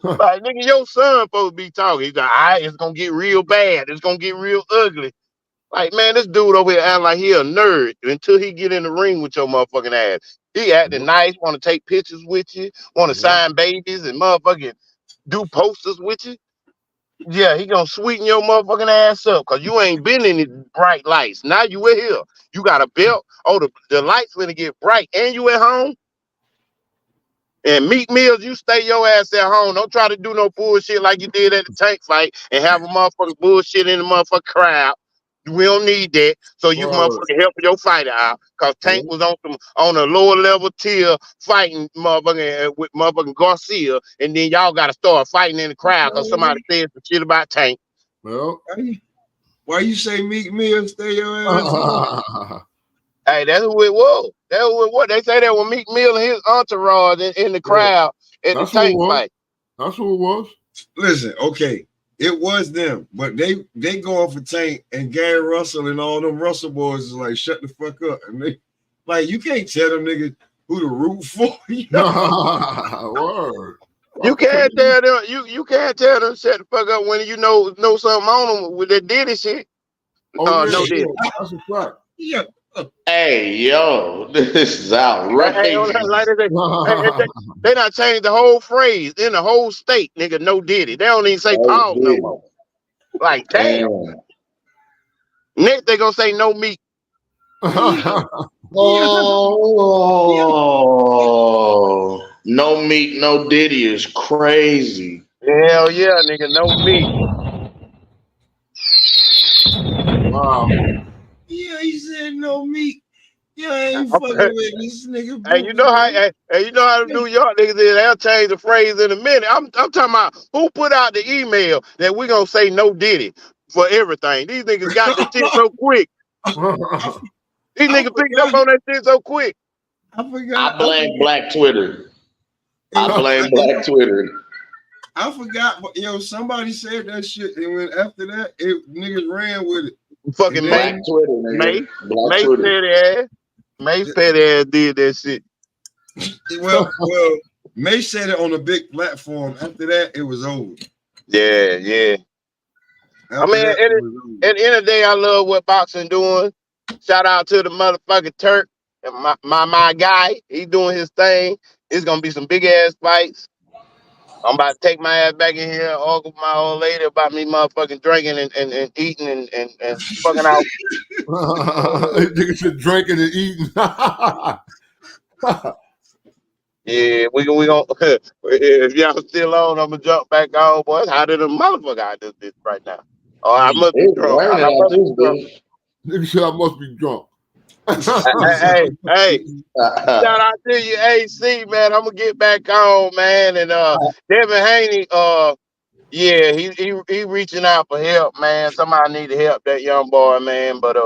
Like, nigga, your son supposed to be talking. He's like, all right, it's gonna get real bad. It's gonna get real ugly. Like, man, this dude over here acting like he a nerd until he get in the ring with your motherfucking ass. He acting nice, want to take pictures with you, want to sign babies and motherfucking do posters with you. Yeah, he gonna sweeten your motherfucking ass up because you ain't been in the bright lights. Now you in here. You got a belt. Oh, the lights gonna get bright and you at home. And Meek Mills, you stay your ass at home. Don't try to do no bullshit like you did at the tank fight and have a motherfucking bullshit in the motherfucking crowd. We don't need that. So you motherfucking help your fighter out. Cause Tank was on a lower level tier fighting motherfucking with motherfucking Garcia. And then y'all gotta start fighting in the crowd because somebody said some shit about Tank. Well, why you say Meek Mill stay your ass home? Hey, that's who it was. That's who it was. They say that when Meek Mill and his entourage in the crowd at the tank fight. That's who it was. Listen, okay, it was them, but they going for Tank and Gary Russell and all them Russell boys is like, shut the fuck up. And they, like, you can't tell them niggas who to root for. You know? Word. You can't tell them. You can't tell them shut the fuck up when you know something on them with that Diddy shit. Oh, yeah, no Diddy. That's a fact. Yeah. Hey, yo, this is outrageous. They not changed the whole phrase in the whole state, nigga. No Diddy. They don't even say Paul no more. Like, damn. Next they gonna say no Meek. Oh, no Meek, no Diddy is crazy. Hell yeah, nigga, no Meek. Wow. Yeah, he said no Meek. Yeah, I ain't fucking with this nigga. Hey, you know how the New York niggas is, they'll change the phrase in a minute. I'm talking about who put out the email that we gonna say no Diddy for everything. These niggas got the shit so quick. These niggas picked up on that shit so quick. I forgot. I blame Black Twitter. I blame Black Twitter. I forgot, but somebody said that shit, and when after that, niggas ran with it. Fucking Black Twitter, nigga. Black Twitter. Mace petty ass did that shit. Well, May said it on a big platform. After that, it was over. Yeah. At the end of the day, I love what boxing doing. Shout out to the motherfucking Turk and my guy. He doing his thing. It's gonna be some big ass fights. I'm about to take my ass back in here and argue with my old lady about me motherfucking drinking and eating and fucking out. Niggas said drinking and eating. Yeah, we gonna if y'all still on, I'm gonna jump back on, boy. It's hotter than a motherfucker I just did right now. Oh, I must be drunk. Nigga said I must be drunk. Hey, shout out to you, AC, man. I'm gonna get back on, man. And Devin Haney, yeah, he reaching out for help, man. Somebody need to help that young boy, man. But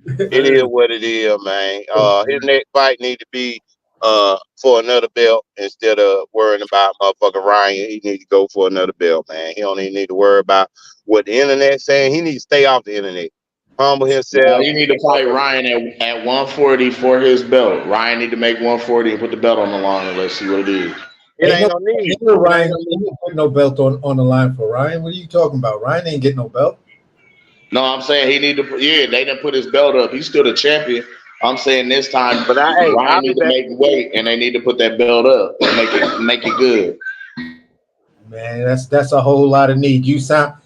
it is what it is, man. His next fight need to be for another belt instead of worrying about motherfucking Ryan. He need to go for another belt, man. He don't even need to worry about what the internet's saying. He needs to stay off the internet. Humble himself. Yeah, you need to fight Ryan at 140 for his belt. Ryan need to make 140 and put the belt on the line and let's see what it is. It ain't no need. Ryan ain't put no belt on the line for Ryan. What are you talking about? Ryan ain't getting no belt. No, I'm saying he need to. Yeah, they didn't put his belt up. He's still the champion. I'm saying this time, but Ryan need to make weight, and they need to put that belt up and make it good. Man, that's a whole lot of need. You sound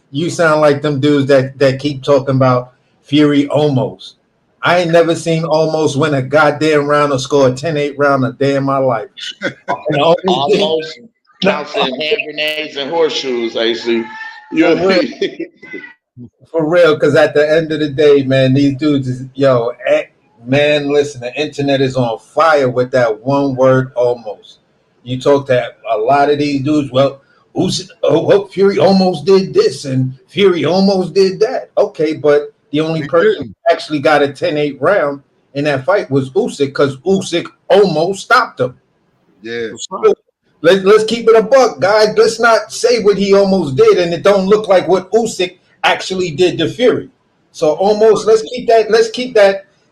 like them dudes that keep talking about Fury almost. I ain't never seen almost win a goddamn round or score a 10-8 round a day in my life. Almost counts in hand grenades and horseshoes, AC. For real, because at the end of the day, man, these dudes is man. Listen, the internet is on fire with that one word almost. You talk to a lot of these dudes. Well, Fury almost did this and Fury almost did that. Okay, but the only He person didn't. who actually got a 10-8 round in that fight was Usyk because Usyk almost stopped him. Yeah. That's right. Let's keep it a buck, guys. Let's not say what he almost did, and it don't look like what Usyk actually did to Fury. So almost let's keep that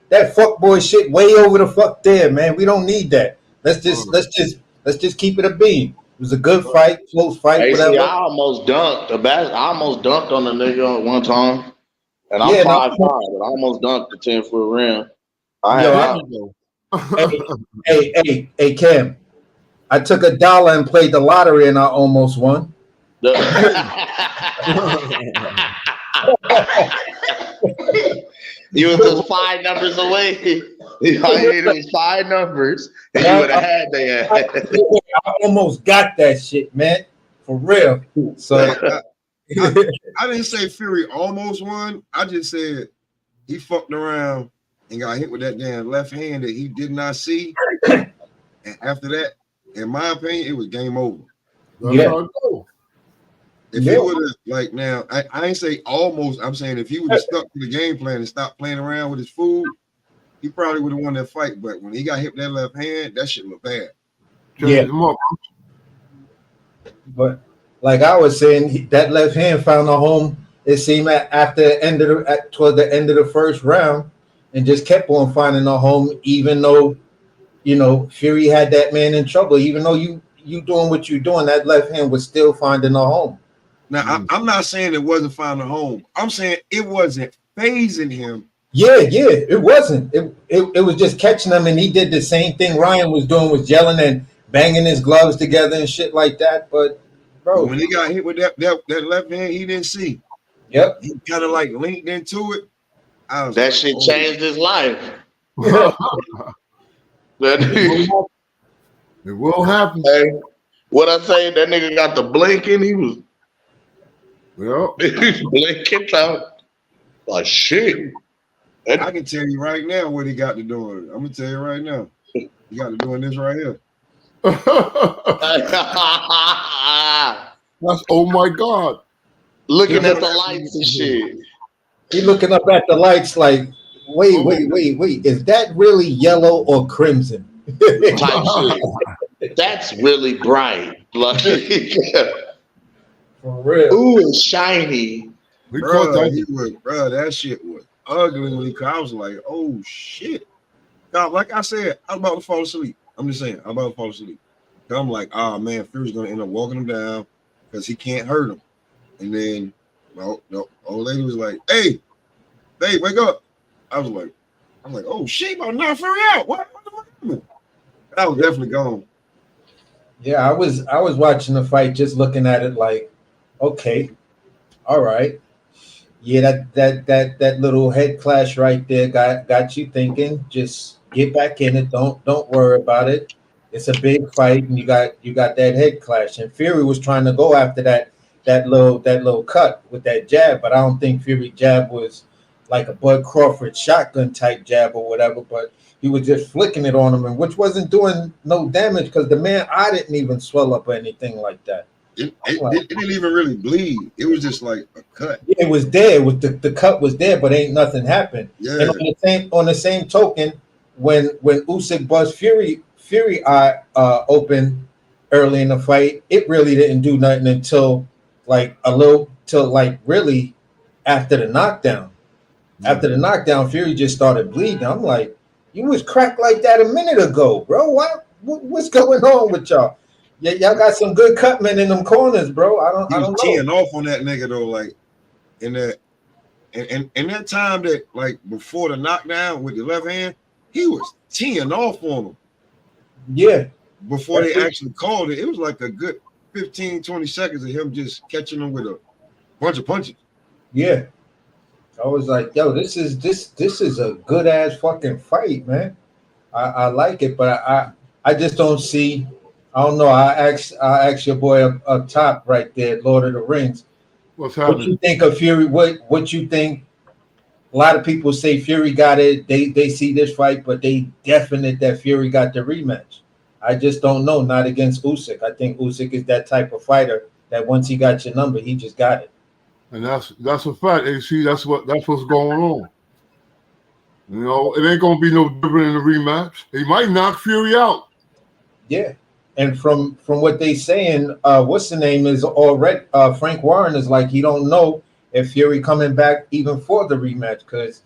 fuckboy shit way over the fuck there, man. We don't need that. Let's just keep it a beam. It was a good fight, close fight, Hey, see, whatever. I almost dunked. I almost dunked on the nigga one time. And I'm Yeah, 5'5", but I almost dunked the 10-foot rim. I Yo, had hey, Cam. I took $1 and played the lottery, and I almost won. You was just 5 numbers away. All you needed was 5 numbers, and you would have had that. I almost got that shit, man. For real. So I didn't say Fury almost won. I just said he fucked around and got hit with that damn left hand that he did not see. And after that, in my opinion, it was game over. That's Yeah. how it goes. If he would have, like, now, I ain't say almost. I'm saying if he would have stuck to the game plan and stopped playing around with his food, he probably would have won that fight. But when he got hit with that left hand, that shit looked bad. Yeah. Him up. But like I was saying, that left hand found a home. It seemed toward the end of the first round, and just kept on finding a home, even though Fury had that man in trouble. Even though you doing what you're doing, that left hand was still finding a home. Now, I'm not saying it wasn't finding a home. I'm saying it wasn't phasing him. Yeah, it wasn't. It was just catching him, and he did the same thing Ryan was doing, was yelling and banging his gloves together and shit like that. But bro, When he got hit with that left hand, he didn't see. Yep. He kind of like linked into it. That shit changed his life. It will happen. Hey, what I say? That nigga got the blinking. He was blinking out. Like shit. I can tell you right now what he got to doing. I'm gonna tell you right now. He got to doing this right here. That's oh my God. Looking at the lights and shit. He looking up at the lights like, wait. Is that really yellow or crimson? Type shit. That's really bright. Like, For real. ooh, it's shiny. We caught Bro, that shit was ugly. I was like, oh shit. God, like I said, I'm about to fall asleep. I'm just saying, I'm about to fall asleep. I'm like, oh man, Fury's gonna end up walking him down because he can't hurt him. And then no, old lady was like, hey, wake up. I was like, oh shit, about to knock Fury out. What the fuck happened? I was definitely gone. Yeah, I was watching the fight, just looking at it like, okay, all right. Yeah, that little head clash right there got you thinking. Just get back in it. Don't worry about it. It's a big fight, and you got that head clash. And Fury was trying to go after that little cut with that jab, but I don't think Fury jab was like a Bud Crawford shotgun type jab or whatever. But he was just flicking it on him, and which wasn't doing no damage because the man eye didn't even swell up or anything like that. It didn't even really bleed. It was just like a cut. It was there. With the cut was there, but ain't nothing happened. Yeah. And on the same token, when Usyk buzzed Fury eye open early in the fight, it really didn't do nothing until really after the knockdown. After the knockdown, Fury just started bleeding. I'm like, you was cracked like that a minute ago, bro. What's going on with y'all? Yeah, y'all got some good cutmen in them corners, bro. I don't know. Teeing off on that nigga though, like in that time that like before the knockdown with the left hand, he was teeing off on him. Yeah. Before they actually called it, it was like a good 15, 20 seconds of him just catching them with a bunch of punches. Yeah. I was like, yo, this is a good ass fucking fight, man. I like it, but I just don't see. I don't know. I asked your boy up top right there, Lord of the Rings. What's What happening? you think of Fury? What you think? A lot of people say Fury got it. They see this fight, but they definite that Fury got the rematch. I just don't know. Not against Usyk. I think Usyk is that type of fighter that once he got your number, he just got it. And that's a fact, AC. That's what's going on. You know, it ain't gonna be no different in the rematch. He might knock Fury out. Yeah. And from what they saying, what's the name is already Frank Warren is like he don't know if Fury coming back even for the rematch because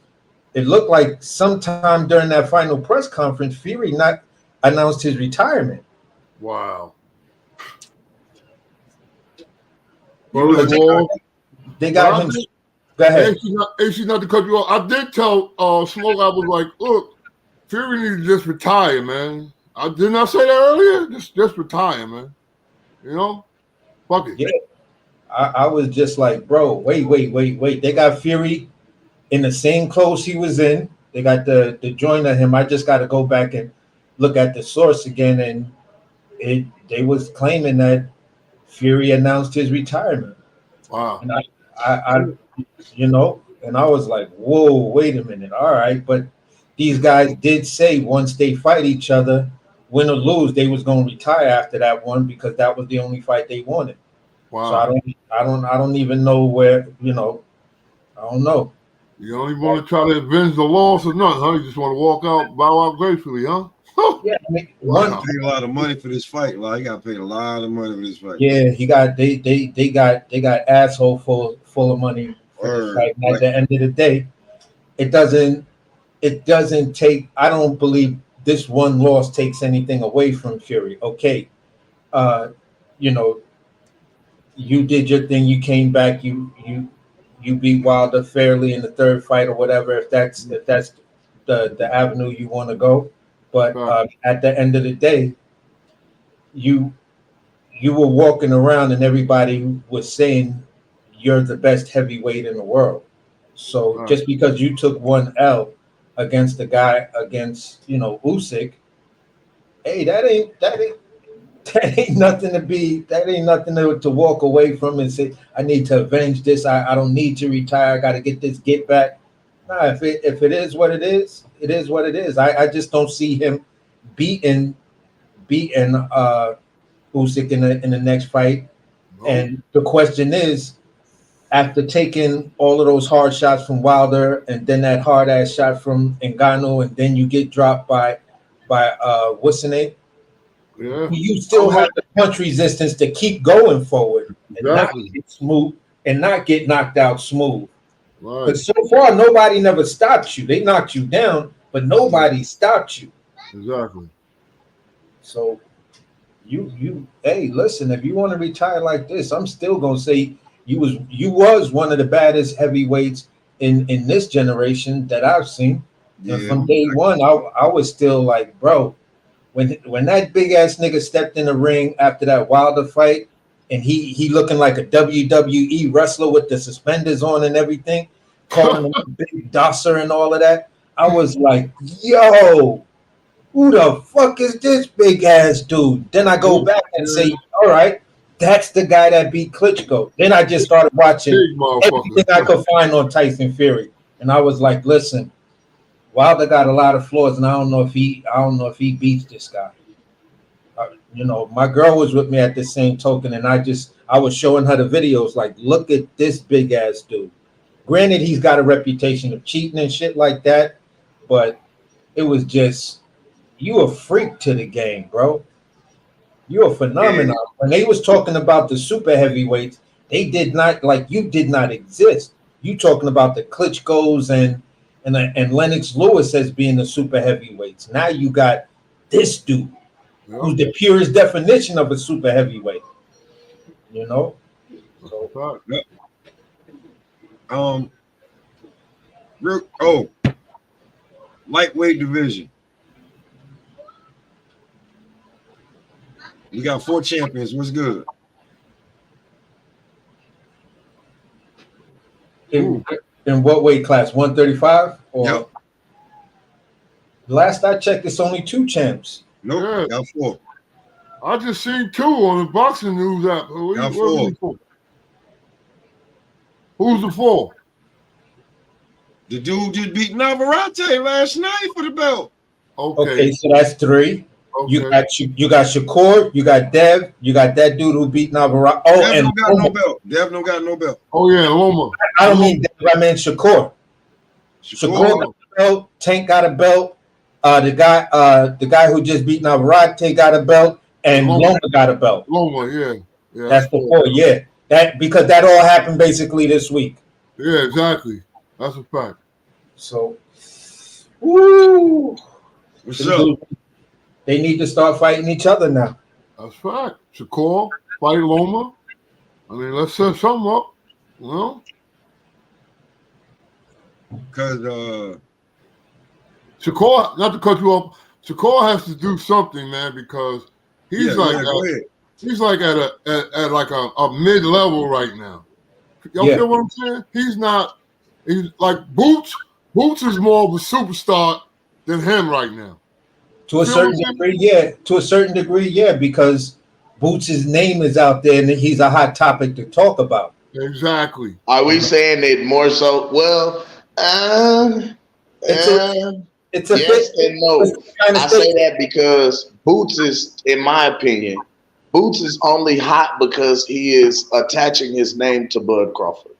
it looked like sometime during that final press conference, Fury not announced his retirement. Wow. You know, First of all, They got him. Go ahead. AC, not to cut you off. I did tell Smoke, I was like, look, Fury needs to just retire, man. I did not say that earlier. Just retire, man. You know? Fuck it. Yeah. I was just like, bro, wait. They got Fury in the same clothes he was in. They got the joint of him. I just got to go back and look at the source again, and they was claiming that Fury announced his retirement. Wow. And I you know, and I was like, whoa, wait a minute, all right, but these guys did say once they fight each other, win or lose, they was gonna retire after that one because that was the only fight they wanted. Wow. So I don't even know where, you know, I don't know. You don't even want to try to avenge the loss or nothing, huh? You just want to walk out, bow out gracefully, huh? Yeah, I mean, Wow. Paid a lot of money for this fight. Like, he got paid a lot of money for this fight. yeah, he got they got asshole full of money for this fight. And at the end of the day, it doesn't take. I don't believe this one loss takes anything away from Fury. Okay, you know, you did your thing. You came back. You beat Wilder fairly in the third fight or whatever. If that's the avenue you want to go, but at the end of the day, you were walking around and everybody was saying you're the best heavyweight in the world. So just because you took one L against the guy against Usyk, hey, that ain't nothing to be. That ain't nothing to walk away from and say I need to avenge this. I don't need to retire. I got to get this get back. Nah, if it is what it is, it is what it is. I just don't see him beating Usyk in the next fight. No. And the question is, after taking all of those hard shots from Wilder and then that hard ass shot from Ngannou, and then you get dropped by what's the name? Yeah. You still have the punch resistance to keep going forward and not get smooth and not get knocked out smooth. Because so far nobody never stopped you. They knocked you down, but nobody stopped you. Exactly. So hey, listen, if you want to retire like this, I'm still gonna say you was one of the baddest heavyweights in this generation that I've seen. Yeah, and from day one, I was still like, bro, when that big ass nigga stepped in the ring after that Wilder fight, and he looking like a WWE wrestler with the suspenders on and everything, calling him a big dosser and all of that, I was like, yo, who the fuck is this big ass dude? Then I go back and say, all right, that's the guy that beat Klitschko. Then I just started watching everything I could find on Tyson Fury, and I was like, listen, Wilder got a lot of flaws, and I don't know if he beats this guy. My girl was with me at the same token, and I was showing her the videos. Like, look at this big ass dude. Granted, he's got a reputation of cheating and shit like that, but it was just. You a freak to the game, bro. You a phenomenon. Yeah. When they was talking about the super heavyweights, they did not exist. You talking about the Klitschko's and Lennox Lewis as being the super heavyweights. Now you got this dude who's the purest definition of a super heavyweight. So, lightweight division. We got 4 champions. What's good? In what weight class? 135? Yep. Last I checked, it's only 2 champs. Nope, got 4. I just seen 2 on the boxing news app. Got 4. Who's the 4? The dude just beat Navarrete last night for the belt. Okay, so that's 3. Okay. You got Shakur, you got Dev, you got that dude who beat Navarrete. Oh, Dev and don't got no belt. Dev don't got no belt. Oh yeah, Loma. I don't mean Dev, I meant Shakur. Shakur got a belt. Tank got a belt. The guy who just beat Navarrete got a belt, and Loma got a belt. Loma, yeah. That's the 4. Yeah, that because that all happened basically this week. Yeah, exactly. That's a fact. So, woo! What's up? They need to start fighting each other now. That's fact. Shakur, fight Loma. I mean, let's set something up. You know? Because Shakur, not to cut you off, Shakur has to do something, man, because he's he's like at a mid-level right now. Y'all feel what I'm saying? He's like Boots. Boots is more of a superstar than him right now. To a certain degree, yeah. To a certain degree, yeah, because Boots' name is out there and he's a hot topic to talk about. Exactly. Are we saying it more so? Well, it's a yes bit, and no. I say that because Boots is, in my opinion, Boots is only hot because he is attaching his name to Bud Crawford.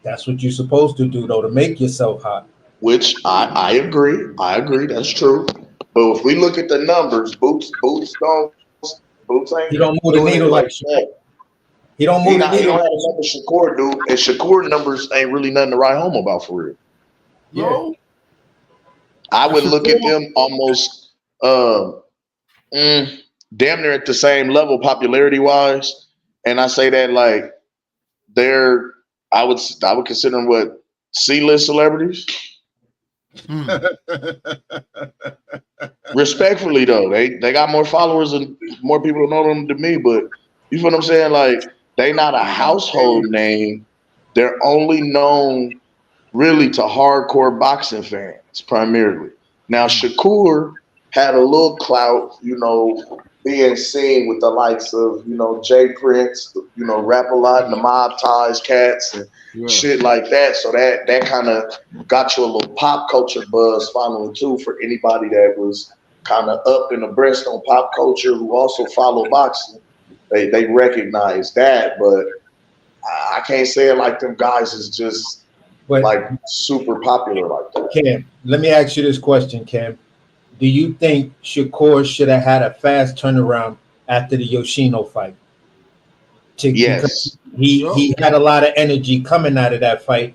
That's what you're supposed to do, though, to make yourself hot. Which I agree. I agree. That's true. But if we look at the numbers, Boots ain't. He don't move the needle like that. He don't move the needle. He don't have the numbers Shakur do, and Shakur numbers ain't really nothing to write home about for real. No. I would look at them almost damn near at the same level popularity wise, and I say that like I would consider them what C-list celebrities. Respectfully though, they got more followers and more people know them than me, but you feel what I'm saying? Like they not a household name. They're only known really to hardcore boxing fans primarily. Now Shakur had a little clout, being seen with the likes of, Jay Prince, Rap a Lot and the Mob Ties Cats and shit like that. So that kind of got you a little pop culture buzz following too for anybody that was kind of up and abreast on pop culture who also follow boxing. They recognize that, but I can't say it like them guys is just like super popular like that. Cam, let me ask you this question, Cam. Do you think Shakur should have had a fast turnaround after the Yoshino fight? Yes. He had a lot of energy coming out of that fight,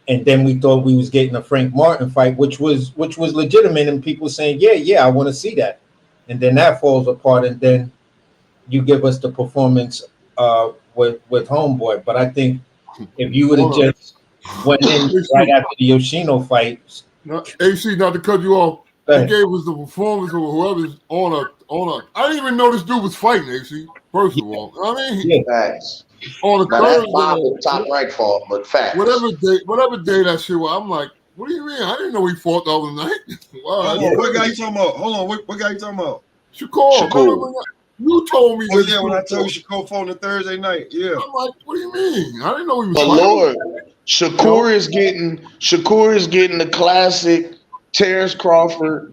and then we thought we was getting a Frank Martin fight, which was legitimate, and people saying, yeah, I want to see that. And then that falls apart, and then you give us the performance with Homeboy. But I think if you would have just went in right after the Yoshino fight. AC, not to cut you off. He gave us the performance of whoever's on a. I didn't even know this dude was fighting. AC, first of all, I mean, facts. On the Thursday, top rank fought, but facts. Whatever day that shit was, I'm like, what do you mean? I didn't know he fought the other night. Wow, what guy you talking about? Hold on, what guy you talking about? Shakur. You told me. Oh yeah, when I told you Shakur fought on the Thursday night. Yeah. I'm like, what do you mean? I didn't know he was. But fighting. Lord, Shakur is getting the classic Terrence Crawford,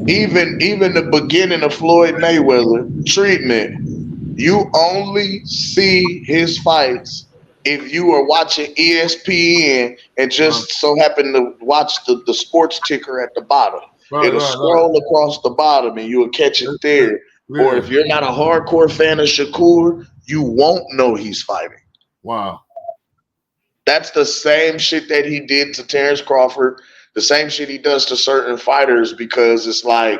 even the beginning of Floyd Mayweather treatment. You only see his fights if you are watching ESPN and just so happen to watch the sports ticker at the bottom. It'll scroll across the bottom and you will catch it there. Yeah. Or if you're not a hardcore fan of Shakur, you won't know he's fighting. Wow. That's the same shit that he did to Terrence Crawford, the same shit he does to certain fighters, because it's like,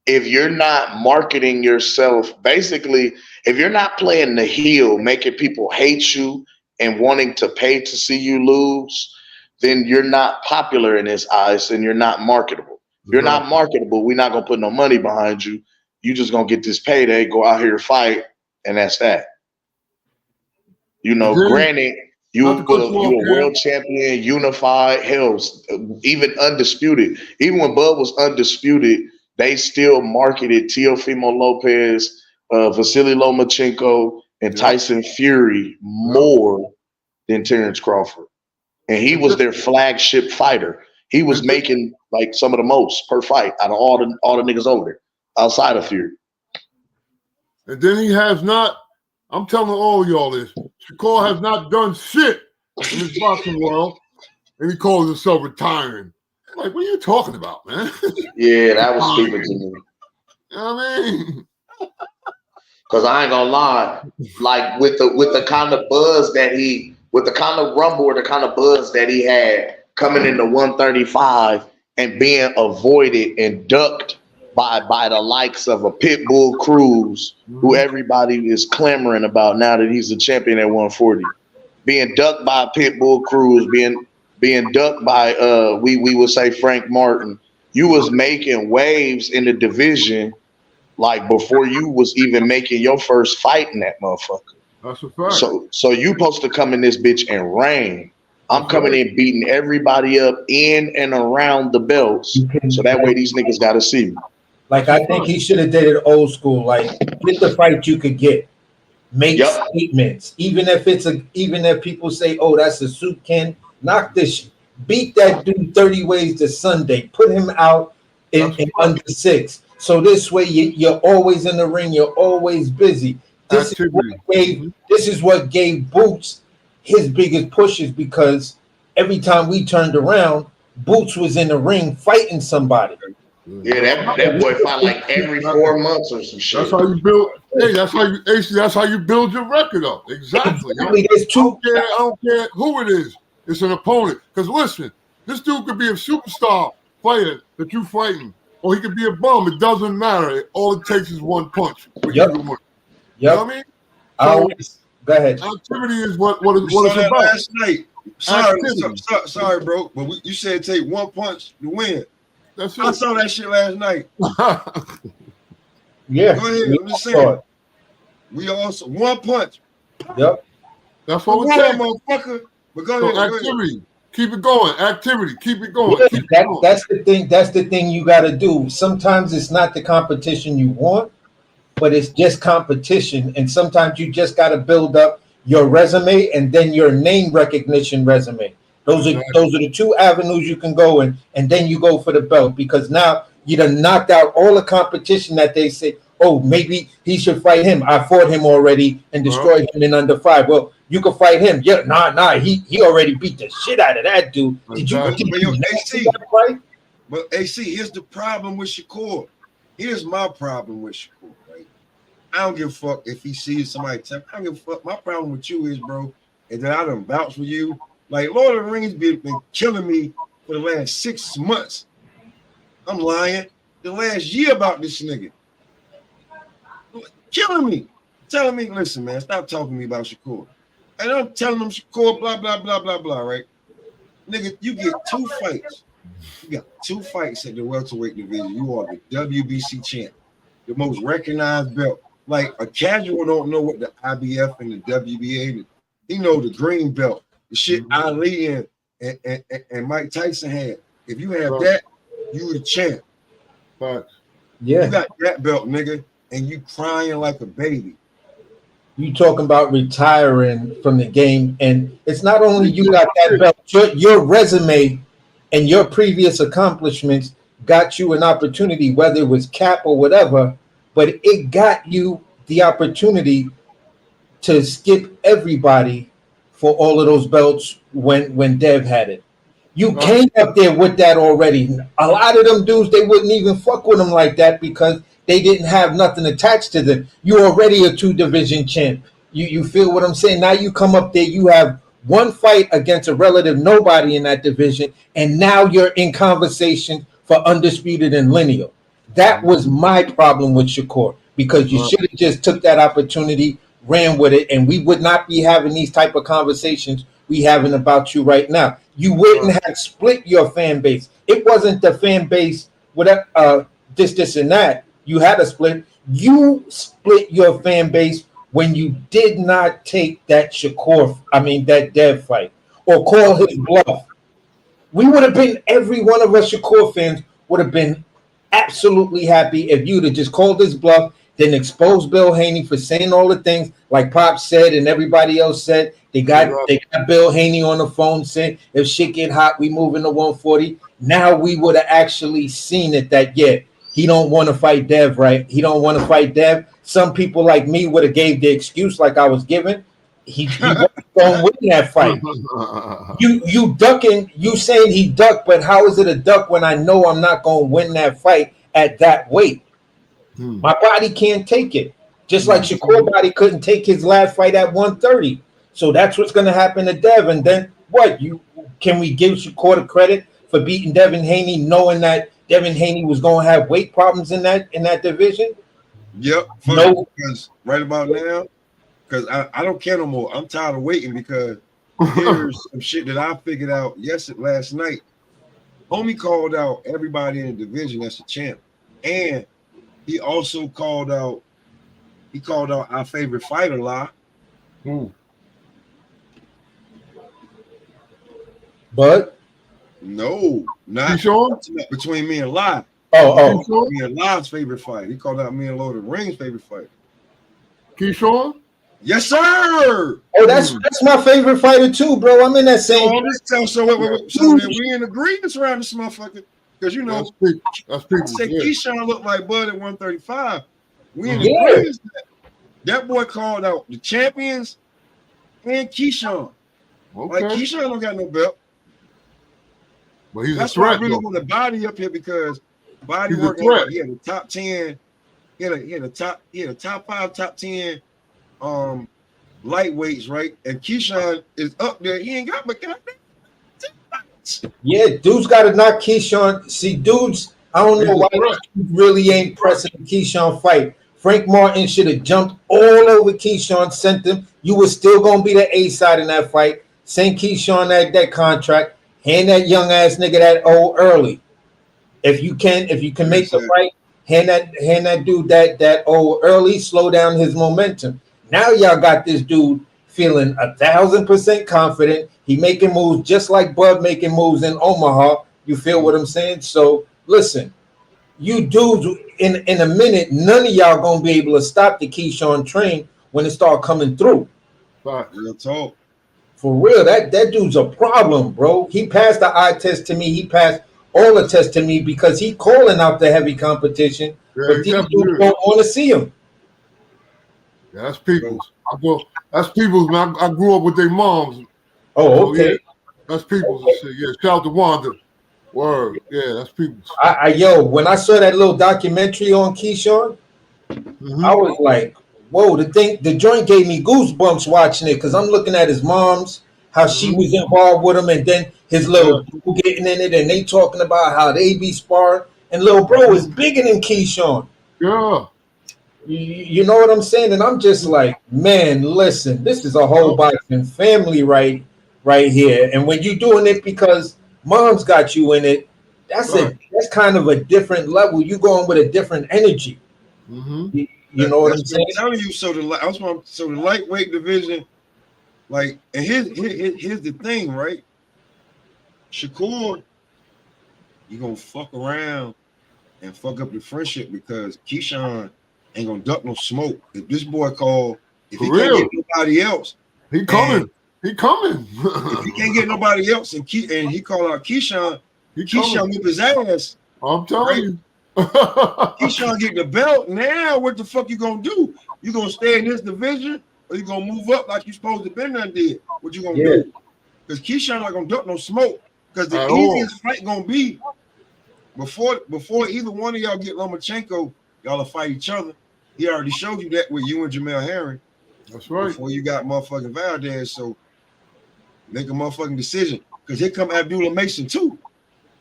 if you're not marketing yourself, basically, if you're not playing the heel, making people hate you and wanting to pay to see you lose, then you're not popular in his eyes and you're not marketable. If you're not marketable, we're not going to put no money behind you. You just going to get this payday, go out here, fight, and that's that. Granted, you're a world champion, unified, hell, even undisputed. Even when Bud was undisputed, they still marketed Teofimo Lopez, Vasily Lomachenko, and Tyson Fury more than Terrence Crawford. And he was their flagship fighter. He was making like some of the most per fight out of all the niggas over there outside of Fury. And then he has not, I'm telling all y'all this, Shakur has not done shit in this boxing world, and he calls himself retiring. Like, what are you talking about, man? Yeah, that was stupid to me. You know what I mean? Cause I ain't gonna lie, like with the kind of buzz that with the kind of rumble or the kind of buzz that he had coming into 135 and being avoided and ducked by the likes of a Pitbull Cruz, who everybody is clamoring about now that he's a champion at 140. Being ducked by Pitbull Cruz, being ducked by we would say Frank Martin. You was making waves in the division like before you was even making your first fight in that motherfucker. That's a fact. So you supposed to come in this bitch and reign. I'm coming in beating everybody up in and around the belts. So that way these niggas gotta see me. Like, I think he should have did it old school. Like, get the fight you could get. Make statements. Even if people say, "Oh, that's a soup can," knock this shit. Beat that dude 30 ways to Sunday. Put him out in under 6. So this way you're always in the ring. You're always busy. This is what gave Boots his biggest pushes, because every time we turned around, Boots was in the ring fighting somebody. Yeah, that boy fought like every 4 months or some shit. That's how you build. Hey, that's how you build your record up. Exactly. There's two. I don't care who it is. It's an opponent. Because listen, this dude could be a superstar fighter that you fighting, or he could be a bum. It doesn't matter. All it takes is one punch. You know what I mean? So, go ahead. Activity is what it's about. Last night. Sorry, bro, but you said take one punch to win. That's it. I saw that shit last night. Yeah. Go ahead. I'm just saying. We also one punch. Yep. That's what we're saying, motherfucker. But go ahead. Activity. Keep it going. Activity. Keep it going. That's the thing. That's the thing you got to do. Sometimes it's not the competition you want, but it's just competition. And sometimes you just got to build up your resume and then your name recognition resume. Those are the two avenues you can go in, and then you go for the belt, because now you done knocked out all the competition that they say, oh, maybe he should fight him. I fought him already and destroyed him in under 5. Well, you can fight him. Yeah, nah. He already beat the shit out of that dude. Did you AC? But AC, here's the problem with Shakur. Here's my problem with Shakur, right? I don't give a fuck if he sees somebody tap. I don't give a fuck. My problem with you is, bro, is that I done vouch for you. Like, Lord of the Rings been killing me for the last 6 months. I'm lying. The last year about this nigga. Killing me. Telling me, listen, man, stop talking to me about Shakur. And I'm telling them Shakur, blah, blah, blah, blah, blah, right? Nigga, you get 2 fights. You got 2 fights at the welterweight division. You are the WBC champ. The most recognized belt. Like, a casual don't know what the IBF and the WBA, he know the green belt. The shit Ali and Mike Tyson had. If you have that, you the champ. But yeah, you got that belt, nigga, and you crying like a baby. You talking about retiring from the game, and it's not only you got that belt, your resume and your previous accomplishments got you an opportunity, whether it was cap or whatever, but it got you the opportunity to skip everybody for all of those belts when Dev had it. You came up there with that already. A lot of them dudes, they wouldn't even fuck with them like that because they didn't have nothing attached to them. You're already a 2-division champ. You feel what I'm saying? Now you come up there, you have one fight against a relative nobody in that division, and now you're in conversation for undisputed and lineal. That was my problem with Shakur, because you should have just took that opportunity, ran with it, and we would not be having these type of conversations we having about you right now. You wouldn't have split your fan base. It wasn't the fan base, whatever, this and that. You had a split. You split your fan base when you did not take that that Dev fight, or call his bluff. We would have been, every one of us Shakur fans would have been absolutely happy if you'd have just called his bluff then expose Bill Haney for saying all the things like Pop said and everybody else said. They got Bill Haney on the phone saying if shit get hot, we moving to 140. Now we would have actually seen it that he don't want to fight Dev, right? He don't want to fight Dev. Some people like me would have gave the excuse like I was given. He wasn't going to win that fight. You ducking, you saying he ducked, but how is it a duck when I know I'm not going to win that fight at that weight? My body can't take it. Just like Shakur body couldn't take his last fight at 130. So that's what's going to happen to Dev. And then what? Can we give Shakur the credit for beating Devin Haney, knowing that Devin Haney was going to have weight problems in that division? Yep. No, because right about now, because I don't care no more. I'm tired of waiting because here's some shit that I figured out last night. Homie called out everybody in the division that's a champ, and he also called out our favorite fighter, La. But no, not between me and La. Me and La's favorite fight. He called out me and Lord of the Rings' favorite fight. Keyshawn? Yes, sir. Oh, that's my favorite fighter too, bro. I'm in that same. So we in agreement around this motherfucker because you know that's people. Say Keyshawn looked like Bud at 135. We in agreement. That boy called out the champions and Keyshawn. Like Keyshawn don't got no belt. But he's that's a threat. Why I really want the body up here because body work. He had the top 10. He had the top 5, top 10 lightweights, right? And Keyshawn is up there. He ain't got but goddamn. Yeah, dudes got to knock Keyshawn. See, dudes, I don't know why really ain't pressing the Keyshawn fight. Frank Martin should have jumped all over Keyshawn, sent him. You were still gonna be the A side in that fight. Send Keyshawn that contract. Hand that young ass nigga that early. If you can make the fight, hand that dude that early, slow down his momentum. Now y'all got this dude feeling 1,000% confident. He making moves just like Bud making moves in Omaha. You feel what I'm saying? So listen, you dudes in a minute, none of y'all gonna be able to stop the Keyshawn train when it start coming through. Real talk. For real, that dude's a problem, bro. He passed the eye test to me. He passed all the tests to me because he calling out the heavy competition, but these dudes don't want to see him. Yeah, that's people's. That's people's, man. I grew up with their moms. Oh, okay. Yeah, that's people's and shit. Yeah, shout out to Wanda. Word. Yeah, that's people's. Yo, when I saw that little documentary on Keyshawn, I was like, whoa, the joint gave me goosebumps watching it because I'm looking at his mom's, how she was involved with him, and then his little people getting in it, and they talking about how they be sparring. And little bro is bigger than Keyshawn. Yeah. You know what I'm saying? And I'm just like, man, listen, this is a whole boxing family right here. And when you're doing it because mom's got you in it, that's kind of a different level. You going with a different energy. You know what I'm saying? I'm telling you. So the lightweight division, like, and here's the thing, right? Shakur, you gonna fuck around and fuck up your friendship because Keyshawn ain't gonna duck no smoke. If this boy if he can't get nobody else, he coming. He coming. If he can't get nobody else and he call out Keyshawn, Keyshawn whip his ass. I'm telling you. Keyshawn get the belt. Now what the fuck you gonna do? You gonna stay in this division or you gonna move up like you supposed to been done did? What you gonna do? Because Keyshawn not gonna duck no smoke. Because the easiest fight gonna be before either one of y'all get Lomachenko, y'all will fight each other. He already showed you that with you and Jamel Herring. That's right. Before you got motherfucking Valdez, so make a motherfucking decision. Because here come Abdullah Mason too.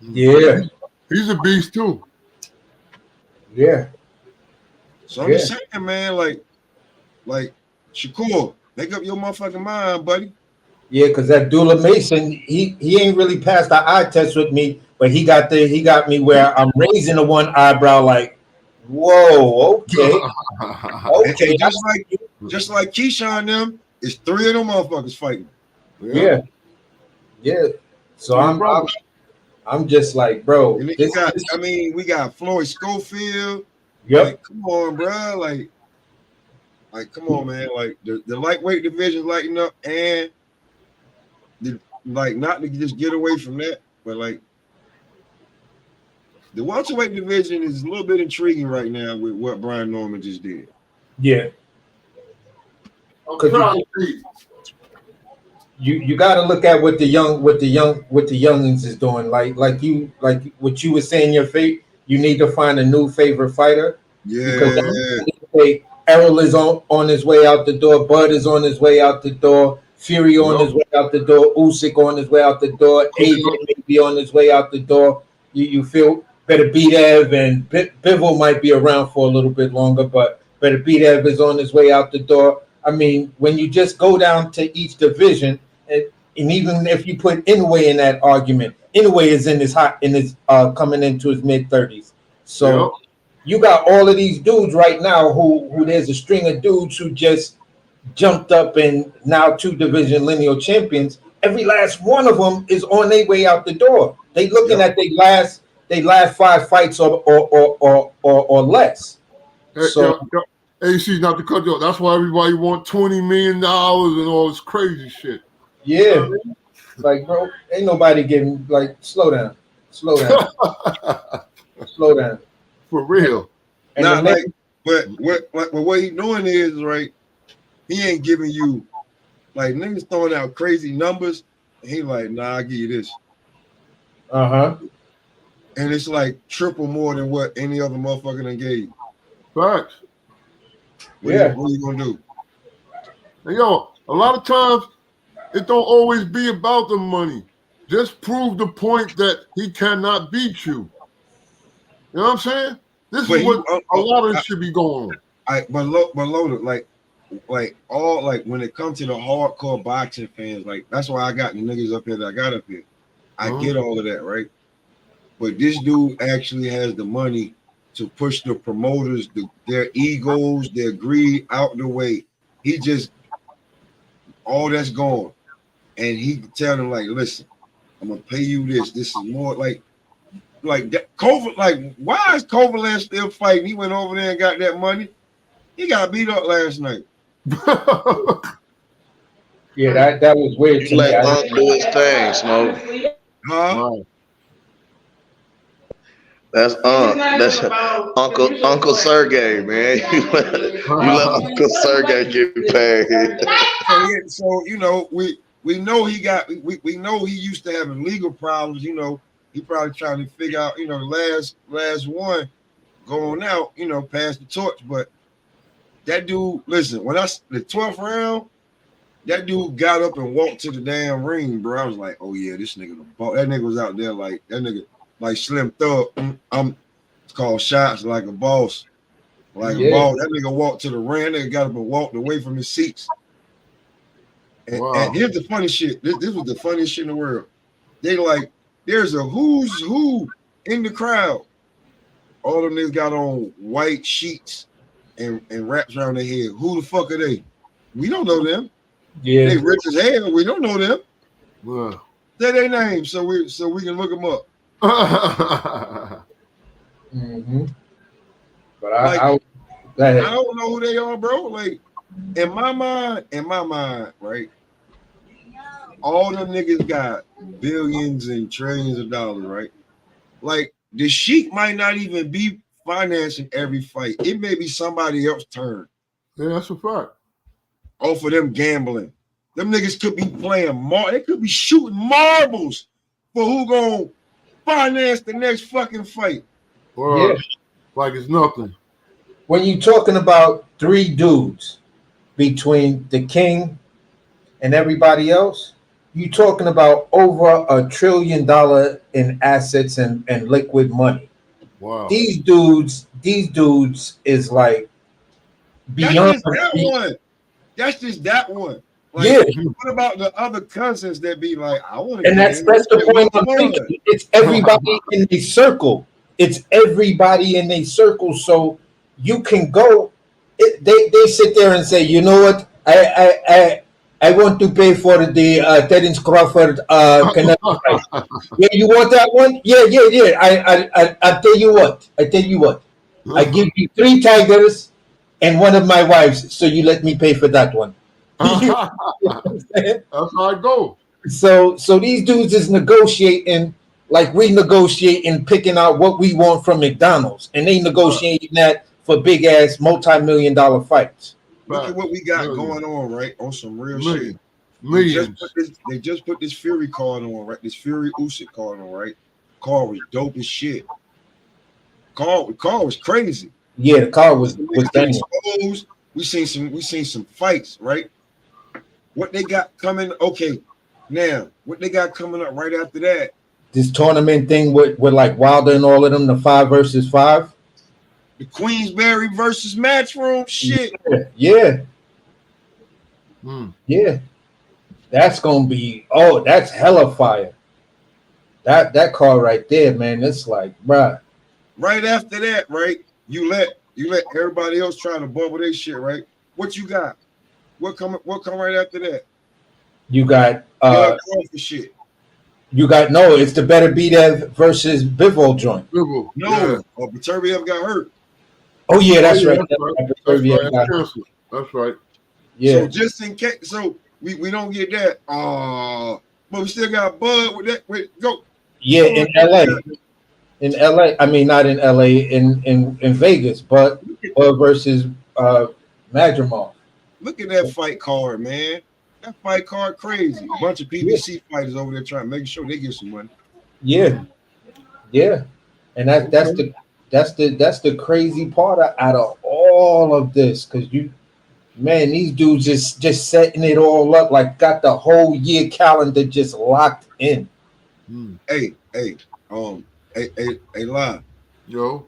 Yeah. He's a beast too. Yeah. So I'm just saying, man, like Shakur, make up your motherfucking mind, buddy. Yeah, because Abdullah Mason, he ain't really passed the eye test with me, but he got me where I'm raising the one eyebrow like, whoa, okay. Okay, just like Keyshawn them, it's 3 of them motherfuckers fighting. Yeah. So I'm just like, bro. We got Floyd Schofield, Yep. Like, come on, bro. Like, come on, man. Like the lightweight division lighting up, and like not to just get away from that, but like the welterweight division is a little bit intriguing right now with what Brian Norman just did. Yeah. I'm trying to see. You got to look at what the youngins is doing. Like what you were saying, your fate. You need to find a new favorite fighter. Because Errol is on his way out the door. Bud is on his way out the door. Fury on his way out the door. Usyk on his way out the door. AJ may be on his way out the door. You feel better Betev and Bivol might be around for a little bit longer, but better Betev is on his way out the door. I mean, when you just go down to each division, and even if you put Inoue in that argument, Inoue is coming into his mid-30s. So you got all of these dudes right now who there's a string of dudes who just jumped up and now 2 division lineal champions. Every last one of them is on their way out the door. They looking at their last 5 fights or less. So AC, not to cut you off. That's why everybody want $20 million and all this crazy shit. Yeah. Like, bro, ain't nobody getting, like, slow down. Slow down. For real. Not like, but what he doing is, right, he ain't giving you, like, niggas throwing out crazy numbers, and he like, nah, I'll give you this. Uh-huh. And it's like triple more than what any other motherfucker done gave you. Facts. What are you gonna do? And yo, a lot of times it don't always be about the money. Just prove the point that he cannot beat you. You know what I'm saying? This is what a lot of this should be going on. But loaded, like when it comes to the hardcore boxing fans, like that's why I got the niggas up here that I got up here. I get all of that, right? But this dude actually has the money to push the promoters, their egos, their greed out the way. He just, all that's gone. And he can tell them, like, listen, I'm gonna pay you this. This is more like that. COVID, like, why is Kovalan still fighting? He went over there and got that money. He got beat up last night. Yeah, that was weird. You let Unc do his thing, Smoke. Huh? That's That's Uncle Sergey, man. You let Uncle Sergey get paid. So you know, we know he got we know he used to having legal problems. You know, he probably trying to figure out, you know, the last one going out, you know, pass the torch. But that dude, listen, when the 12th round, that dude got up and walked to the damn ring, bro. I was like, oh yeah, this nigga the ball. That nigga was out there like that nigga. Like Slim Thug, it's called shots like a boss. Like a boss. That nigga walked to the ring, that nigga got up and walked away from his seats. And here's the funny shit. This was the funniest shit in the world. They like, there's a who's who in the crowd. All them niggas got on white sheets and wraps around their head. Who the fuck are they? We don't know them. Yeah. They rich as hell. We don't know them. Wow. Say their name so we can look them up. Mm-hmm. But I don't know who they are, bro. Like in my mind, right? All them niggas got billions and trillions of dollars, right? Like the Sheik might not even be financing every fight. It may be somebody else's turn. Yeah, that's a fact. Off of them gambling. Them niggas could be playing they could be shooting marbles for who gonna finance the next fucking fight. Well, like it's nothing. When you're talking about 3 dudes between the king and everybody else, you're talking about over $1 trillion in assets and liquid money. Wow. These dudes is like beyond. That's just that one. Like, what about the other cousins that be like, I want to? And that's the point I'm making. It's everybody in the circle. It's everybody in a circle. So you can go. They sit there and say, you know what? I want to pay for the Terence Crawford Canelo fight. Yeah, you want that one? Yeah. I tell you what. I give you 3 tigers and one of my wives, so you let me pay for that one. You know what I'm saying? That's how I go. So these dudes is negotiating, like renegotiating, picking out what we want from McDonald's, and they negotiating that for big ass multi-million-dollar fights. Look at what we got Millions. going on, right? On some real Millions. shit. They just put this Fury card on, right? This Fury Usyk card on, right? Card was dope as shit. Card was crazy. Yeah, the car was banging. Exposed. We seen some fights, right? What they got coming? Okay, now what they got coming up right after that? This tournament thing with like Wilder and all of them, the 5 versus 5. The Queensberry versus Matchroom shit. Yeah. Mm. Yeah. That's gonna be that's hella fire. That car right there, man. It's like, bruh. Right after that, right? You let everybody else try to bubble their shit, right? What you got? What come right after that? You got shit. You got it's the Better Be There versus Bivol joint. No, Beterbiev got hurt. Oh yeah, that's right. That's right. Yeah. So just in case, so we don't get that. But we still got Bud with that. Go. Yeah, in LA. In LA, I mean not in LA, in Vegas, but versus Madrimov. Look at that fight card, man. That fight card crazy. A bunch of PBC fighters over there trying to make sure they get some money. Yeah. Yeah. And that's the crazy part out of all of this, because these dudes just setting it all up, like got the whole year calendar just locked in. Hey, live. Yo.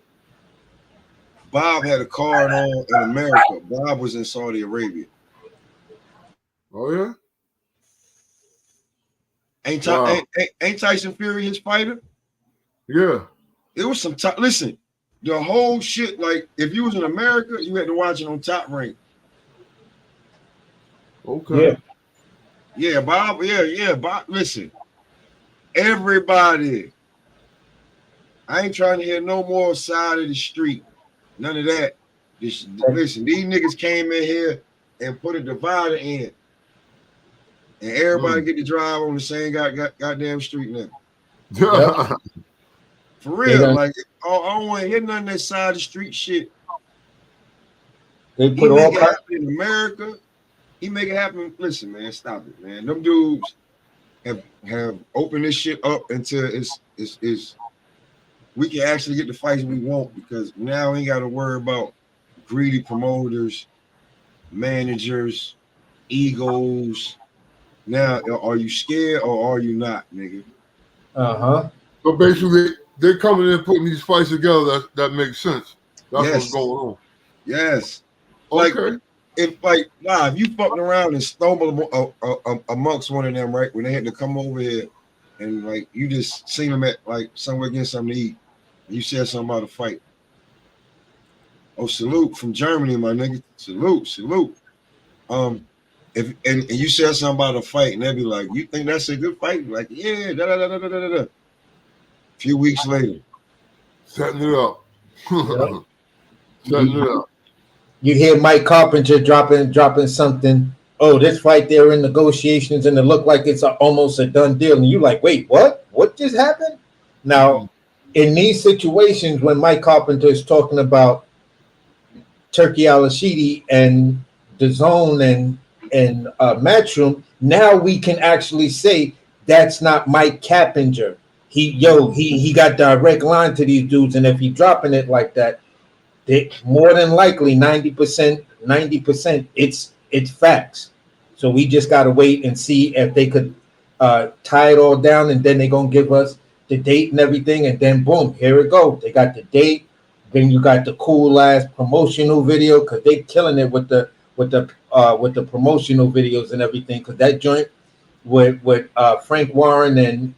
Bob had a card on in America. Bob was in Saudi Arabia. Oh yeah. Ain't Tyson Fury his fighter? Yeah. It was some top. Listen, the whole shit. Like if you was in America, you had to watch it on Top Rank. Okay. Yeah, Bob. Yeah, Bob. Listen, everybody. I ain't trying to hear no more side of the street. None of that. Listen, these niggas came in here and put a divider in. And everybody get to drive on the same goddamn street now. Yeah. For real. Like, I don't want to hear none of that side of the street shit. They put all kinds happen in America. He make it happen. Listen, man, stop it, man. Them dudes have opened this shit up until it's we can actually get the fights we want, because now we ain't got to worry about greedy promoters, managers, egos. Now, are you scared or are you not, nigga? So basically, they're coming in and putting these fights together. That makes sense. That's what's going on. Yes. Okay. Like, if you fucking around and stumble amongst one of them, right, when they had to come over here and like you just seen them at like somewhere getting something to eat, and you said something about a fight. Oh, salute from Germany, my nigga. Salute. If you said something about a fight, and they'd be like, "You think that's a good fight?" Like, yeah, A few weeks later, setting it up. Setting it up. You hear Mike Carpenter dropping something. Oh, this fight they're in negotiations, and it looked like it's almost a done deal. And you're like, wait, what? What just happened? Now, in these situations, when Mike Carpenter is talking about Turkey Al-Ashidi and DAZN and Matchroom, now we can actually say that's not Mike Cappinger. He got direct line to these dudes, and if he dropping it like that, they more than likely 90%, it's facts. So we just gotta wait and see if they could tie it all down, and then they're gonna give us the date and everything, and then boom, here it go. They got the date, then you got the cool ass promotional video, because they killing it with the promotional videos and everything, because that joint with Frank Warren and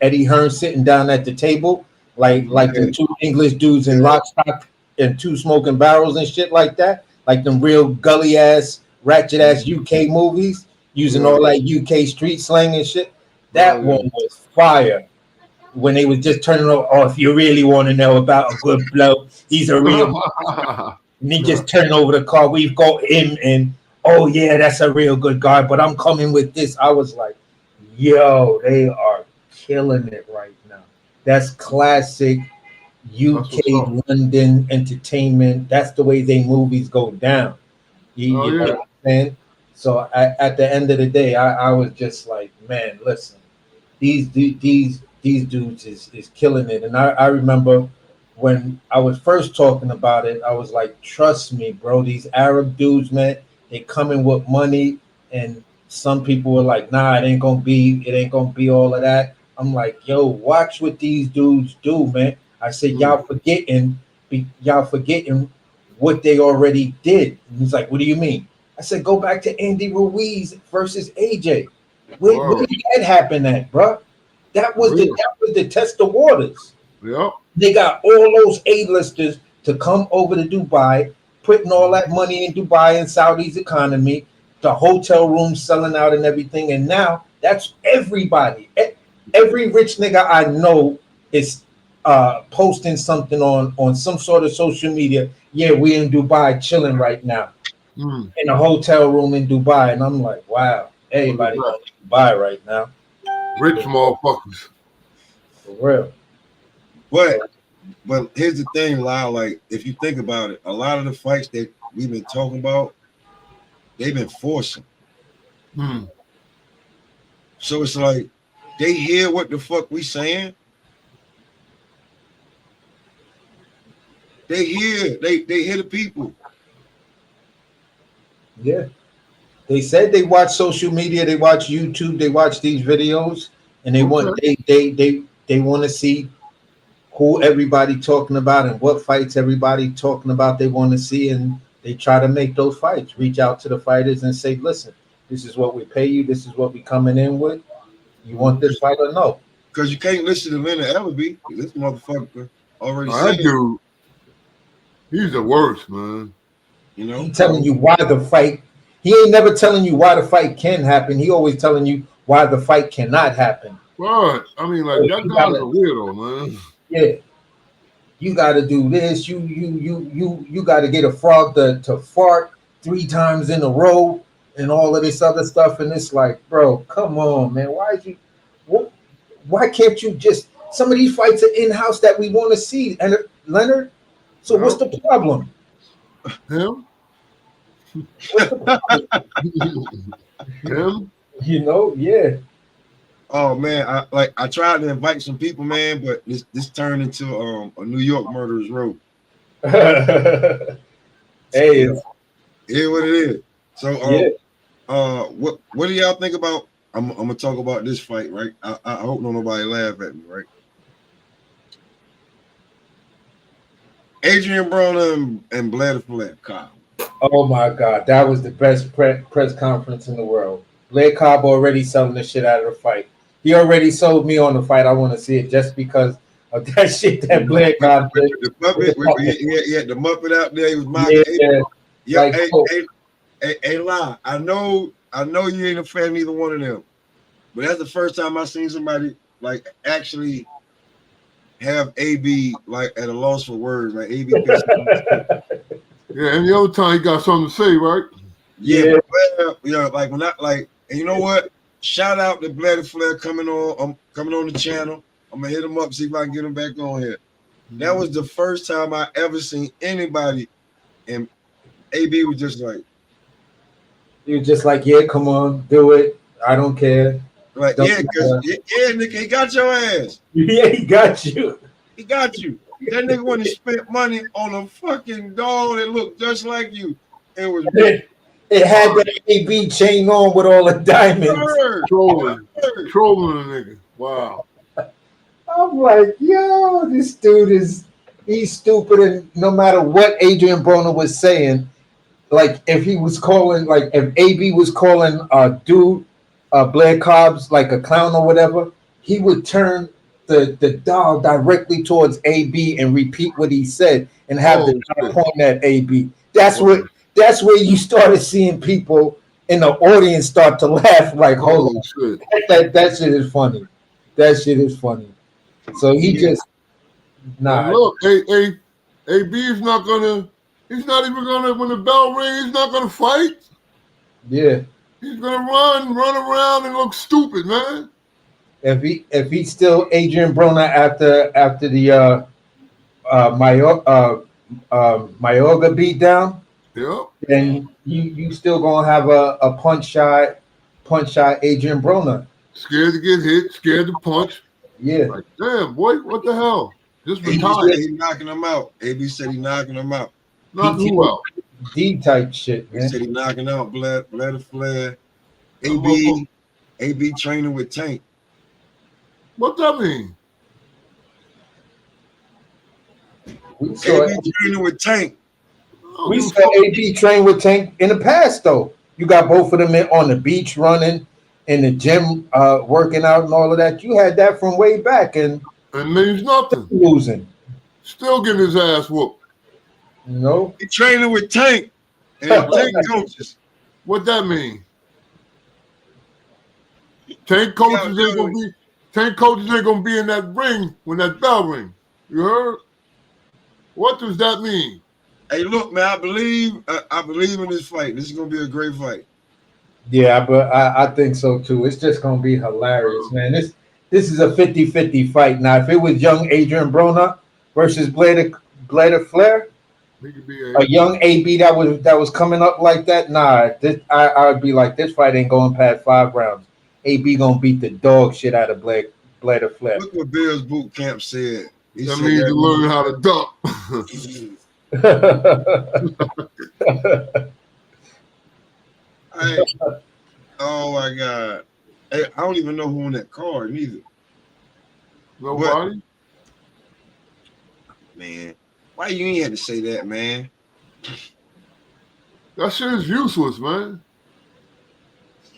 Eddie Hearn sitting down at the table, like the two English dudes in Lock, Stock, and Two Smoking Barrels and shit like that, like them real gully ass, ratchet ass UK movies using all that UK street slang and shit. That one was fire. when they was just turning over. Oh, if you really want to know about a good bloke, he's a real. And he just turned over the car. We've got him, and oh yeah, that's a real good guy. But I'm coming with this. I was like, yo, they are killing it right now. That's classic UK London entertainment. That's the way they movies go down. You know what I'm saying? So at the end of the day, I was just like, man, listen, these dudes is killing it. And I remember when I was first talking about it, I was like, trust me, bro, these Arab dudes, man, they coming with money. And some people were like, nah, it ain't gonna be all of that. I'm like, yo, watch what these dudes do, man. I said, y'all forgetting what they already did. And he's like, what do you mean? I said, go back to Andy Ruiz versus AJ. Where did that happen at, bro? That was the test of waters. Yep. They got all those A-listers to come over to Dubai, putting all that money in Dubai and Saudi's economy, the hotel rooms selling out and everything. And now that's everybody. Every rich nigga I know is posting something on some sort of social media. Yeah, we in Dubai chilling right now. In a hotel room in Dubai. And I'm like, wow, everybody in Dubai right now. Rich motherfuckers. For real. But here's the thing, Lyle, like if you think about it, a lot of the fights that we've been talking about, they've been forcing. So it's like they hear what the fuck we saying. They hear the people. Yeah. They said they watch social media, they watch YouTube, they watch these videos, and they want to see who everybody talking about and what fights everybody talking about they want to see, and they try to make those fights. Reach out to the fighters and say, listen, this is what we pay you, this is what we coming in with. You want this fight or no? Because you can't listen to Leonard Ellerby. This motherfucker already said dude, he's the worst, man. You know, he's telling you why the fight. He ain't never telling you why the fight can happen. He always telling you why the fight cannot happen. Right. I mean, like that guy's a weirdo, man. Yeah. You got to do this. You got to get a frog to fart 3 times in a row and all of this other stuff. And it's like, bro, come on, man. Why can't you just? Some of these fights are in house that we want to see, and Leonard. So what's the problem? Him. Him. You know, yeah. Oh man, I tried to invite some people, man, but this turned into a New York murderer's row. Hey, it is what it is. So what do y'all think about? I'm gonna talk about this fight, right? I hope nobody laugh at me, right? Adrian Broner and Blair Cobb. Oh my God, that was the best press conference in the world. Blair Cobb already selling the shit out of the fight. He already sold me on the fight. I want to see it just because of that shit that Blair Cobb did. The Muppet, he had the Muppet out there. He was mocking. Yeah. Like, hey, lie. I know you ain't a fan of either one of them, but that's the first time I seen somebody like actually have AB like at a loss for words. Like AB. Yeah, and the other time he got something to say, right? Yeah. But, like when and you know what? Shout out to Blair Flair coming on the channel. I'm gonna hit him up, see if I can get him back on here. That was the first time I ever seen anybody, and AB was just like, he was just like, yeah, come on, do it. I don't care. Like, nigga, he got your ass. Yeah, he got you. He got you. That nigga went and spent money on a fucking doll that looked just like you. It was. It had that AB chain on with all the diamonds. Trolling the nigga. Wow. I'm like, yo, this dude he's stupid, and no matter what Adrian Broner was saying, like if he was calling, like if AB was calling Blair Cobb's like a clown or whatever, he would turn the dial directly towards AB and repeat what he said and have the dial point at AB. That's where you started seeing people in the audience start to laugh like, hold on, that shit is funny. That shit is funny. So he just And look, AB's not gonna. He's not even gonna. When the bell rings, he's not gonna fight. Yeah. He's gonna run around and look stupid, man. If he's still Adrian Broner after the Mayorga beatdown, Yep. then you still gonna have a punch shy Adrian Broner. Scared to get hit, scared to punch. Yeah. Like, damn, boy, what the hell? Just AB retired. said he knocking him out. AB said he knocking him out. Not who out? D type shit, He man. said he knocking out Bladder Flair. That AB training with Tank. What that mean? We saw AB training with Tank. we saw AB train with Tank in the past though. You got both of them on the beach running, in the gym, working out and all of that. You had that from way back and means nothing. Losing. Still getting his ass whooped. You know? He training with Tank and Tank coaches. What that mean? Tank coaches ain't gonna be in that ring when that bell ring. You heard? What does that mean? Hey, look, man, I believe in this fight. This is gonna be a great fight. Yeah, but I think so too. It's just gonna be hilarious, man. This is a 50-50 fight. Now, if it was young Adrian Broner versus Bladder Flair, He could be a young AB that was coming up like that, nah, I would be like, this fight ain't going past 5 rounds. AB gonna beat the dog shit out of Bladder Flair. Look what Bill's boot camp said. He that said means you learn how to duck. Hey, oh my God. Hey, I don't even know who on that card neither. Nobody? Man, why you ain't had to say that, man? That shit is useless, man.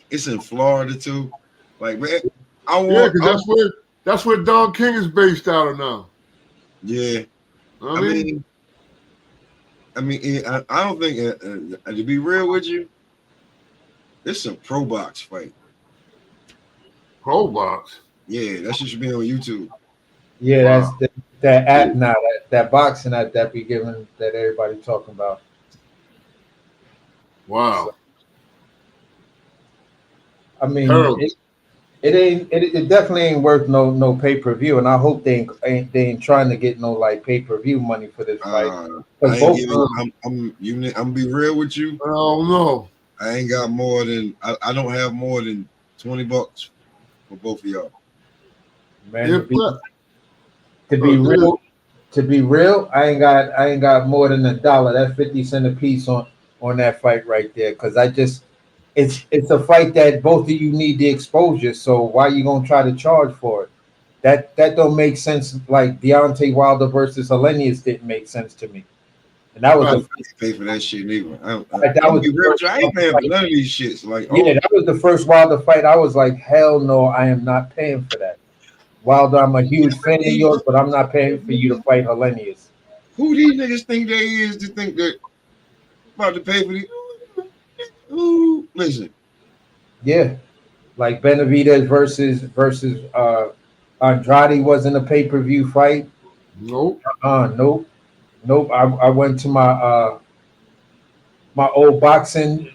It's in Florida too. Like, man, because that's where Don King is based out of now. Yeah. I mean, I don't think to be real with you, it's a pro box fight. Pro box? Yeah, that shit should be on YouTube. Yeah, wow. That's that app now, that boxing app that be giving that everybody talking about. Wow. So, I mean, it definitely ain't worth no pay-per-view, and I hope they ain't trying to get no like pay-per-view money for this fight. I'm be real with you. I don't know. I ain't got more than I don't have more than $20 for both of y'all. Man, to be real, I ain't got more than $1. That's 50 cents a piece on that fight right there. Cause it's a fight that both of you need the exposure. So why you gonna try to charge for it? That don't make sense. Like Deontay Wilder versus Hellenius didn't make sense to me. And that was pay for that shit neither. I ain't paying for none of these shits. Like, that was the first Wilder fight. I was like, hell no, I am not paying for that. Wilder, I'm a huge fan of yours, but I'm not paying for you to fight Hellenius. Who these niggas think they is to think that about to pay for these? Ooh, listen. Yeah, like Benavidez versus Andrade wasn't a pay-per-view fight. Nope. Nope. I went to my my old boxing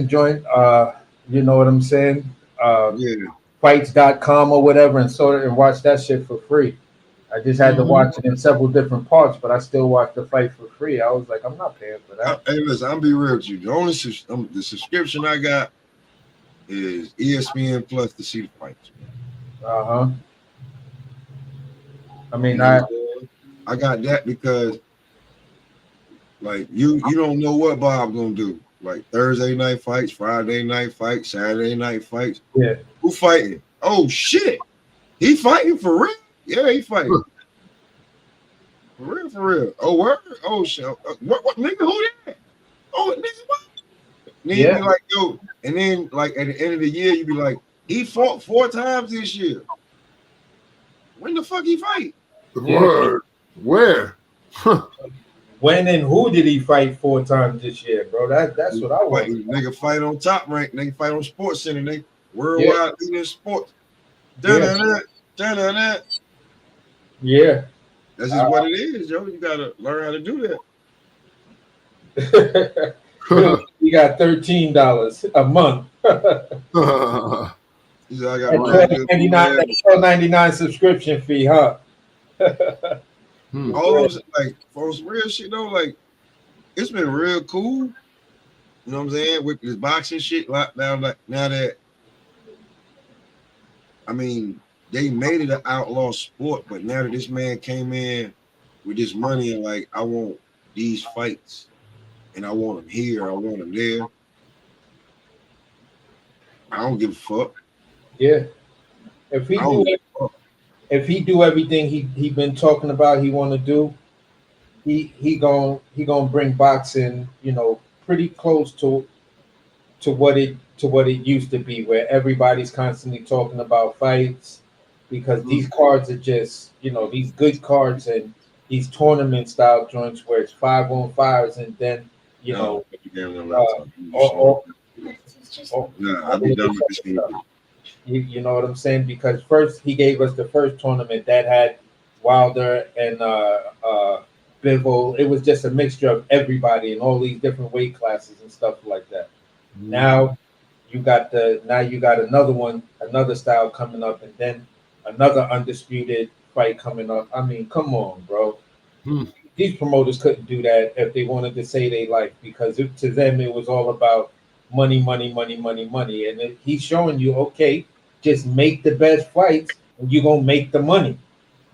joint. You know what I'm saying? Yeah. Fights.com or whatever, and watched that shit for free. I just had to watch it in several different parts, but I still watched the fight for free. I was like, I'm not paying for that. Hey, listen, I'll be real with you. The only the subscription I got is ESPN Plus to see the fights. I mean, I got that because, like, you don't know what Bob's gonna do. Like Thursday night fights, Friday night fights, Saturday night fights. Yeah. Who fighting? Oh shit, he fighting for real? Yeah, he fighting. For real. Oh, where? Oh shit. What nigga? Who that? Oh, nigga, what? Then you be like, yo, and then like at the end of the year, you be like, he fought 4 times this year. When the fuck he fight? Word. Where? When and who did he fight 4 times this year, bro? That's what I want. Nigga fight on Top Rank. Nigga fight on Sports Center. Nigga worldwide leading sports. Yeah. That's just what it is, yo. You gotta learn how to do that. Bill, you got $13 a month. He said, I got That mad good food. $12.99 subscription fee, huh? All those, like, for some real shit though, like, it's been real cool. You know what I'm saying? With this boxing shit, like now that I mean, they made it an outlaw sport, but now that this man came in with this money and like, I want these fights, and I want them here, I want them there. I don't give a fuck. Yeah. If he I don't do give a fuck. if he do everything he been talking about he want to do, he gonna bring boxing, pretty close to what it used to be, where everybody's constantly talking about fights, because these cards are just, these good cards and these tournament style joints where it's 5-on-5s, and then No, or, I'll be done with this movie. you know what I'm saying? Because first he gave us the first tournament that had Wilder and Bivol. It was just a mixture of everybody in all these different weight classes and stuff like that. Now you got another one, another style coming up, and then another undisputed fight coming up. I mean, come on, bro. These promoters couldn't do that if they wanted to say they like, because to them it was all about money, money, money, money, money. And he's showing you, okay, just make the best fights, and you're gonna make the money.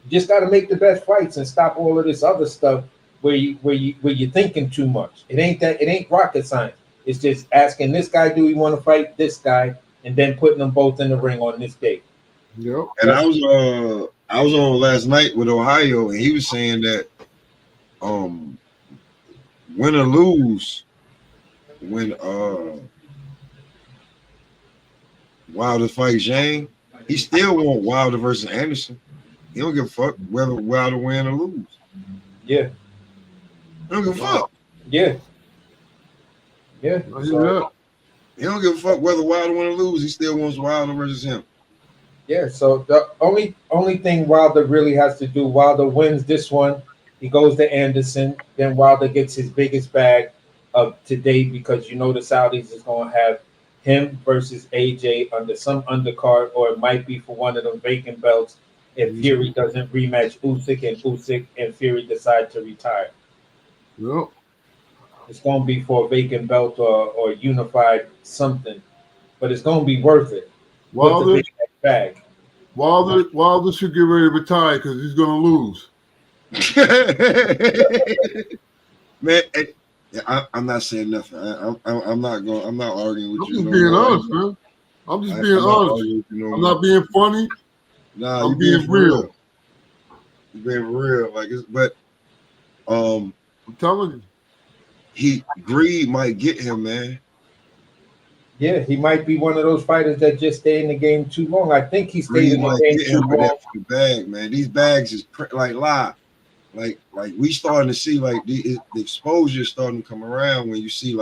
You just got to make the best fights and stop all of this other stuff where you're thinking too much. It ain't rocket science. It's just asking this guy, do we want to fight this guy, and then putting them both in the ring on this date. Yep. And I was on last night with Ohio, and he was saying that win or lose, when Wilder fights Zhang, he still want Wilder versus Anderson. He don't give a fuck whether Wilder win or lose. Yeah. He don't give a fuck. Yeah. Yeah. So, he don't give a fuck whether Wilder win or lose. He still wants Wilder versus him. Yeah. So the only thing Wilder really has to do, Wilder wins this one, he goes to Anderson, then Wilder gets his biggest bag of today, because the Saudis is going to have him versus AJ under some undercard, or it might be for one of them vacant belts if Fury doesn't rematch Usyk and Fury decide to retire. Yep. It's going to be for a vacant belt or unified something, but it's going to be worth it. Wilder should get ready to retire because he's going to lose. Man, I'm not saying nothing. I'm not arguing with you. I'm just being honest, man. I'm just being honest. I'm not being funny. Nah, I'm being real. You're being real, but I'm telling you, greed might get him, man. Yeah, he might be one of those fighters that just stay in the game too long. I think he stayed in the game too long. For the bag, man. These bags is like live. Like we starting to see the exposure starting to come around when you see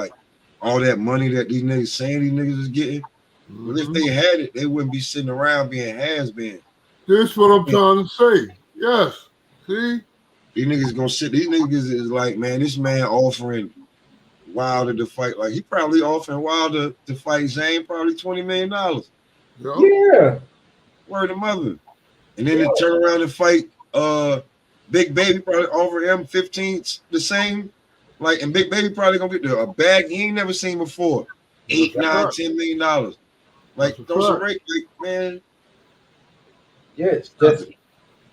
all that money that these niggas saying these niggas is getting. But if they had it, they wouldn't be sitting around being has-been. This is what I'm trying to say. Yes. See? These niggas gonna sit. These niggas is like, man, this man offering Wilder to fight. Like, he probably offering Wilder to fight Zane probably $20 million. Yeah. Word of mother. And then they turn around and fight Big Baby, probably offer him 15 the same. And Big Baby probably gonna get a bag he ain't never seen before. $8, $9, $10 million. Throw some rate, man. Yeah, it's just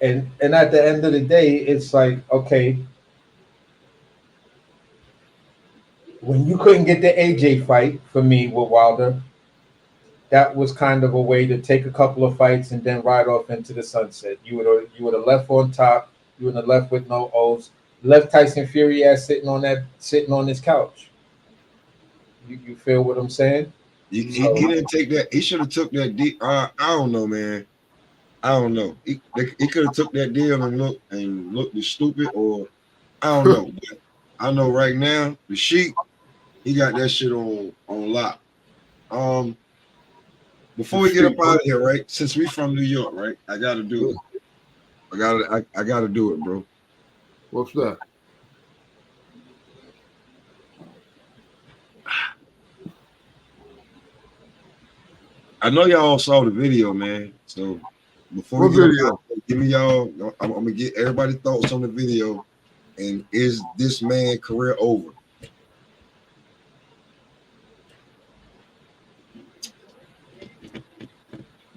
and at the end of the day, it's like, okay, when you couldn't get the AJ fight for me with Wilder, that was kind of a way to take a couple of fights and then ride off into the sunset. You would have left on top. You would have left with no O's. Left Tyson Fury ass sitting on his couch. You feel what I'm saying? He didn't take that. He should have took that deal. I don't know, man. I don't know. He could have took that deal and looked stupid, or I don't know. But I know right now the Sheik, he got that shit on lock. Before we get up out of here, right? Since we from New York, right? I got to do it. I gotta do it, bro. What's that? I know y'all saw the video, man. So before What we get video? up, give me y'all. I'm gonna get everybody's thoughts on the video. And is this man career over?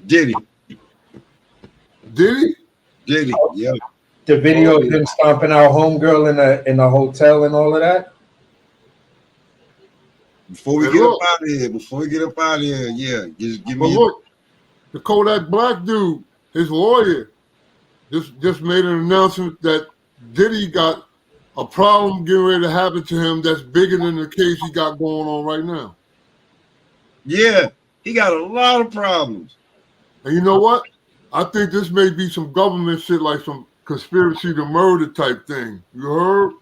Diddy, yeah. The video of him stomping out homegirl in a hotel and all of that. Before we get up out of here, yeah, just give But me. look, the Kodak Black dude, his lawyer, just made an announcement that Diddy got a problem getting ready to happen to him that's bigger than the case he got going on right now. Yeah, he got a lot of problems. And you know what? I think this may be some government shit, like some conspiracy to murder type thing. You heard?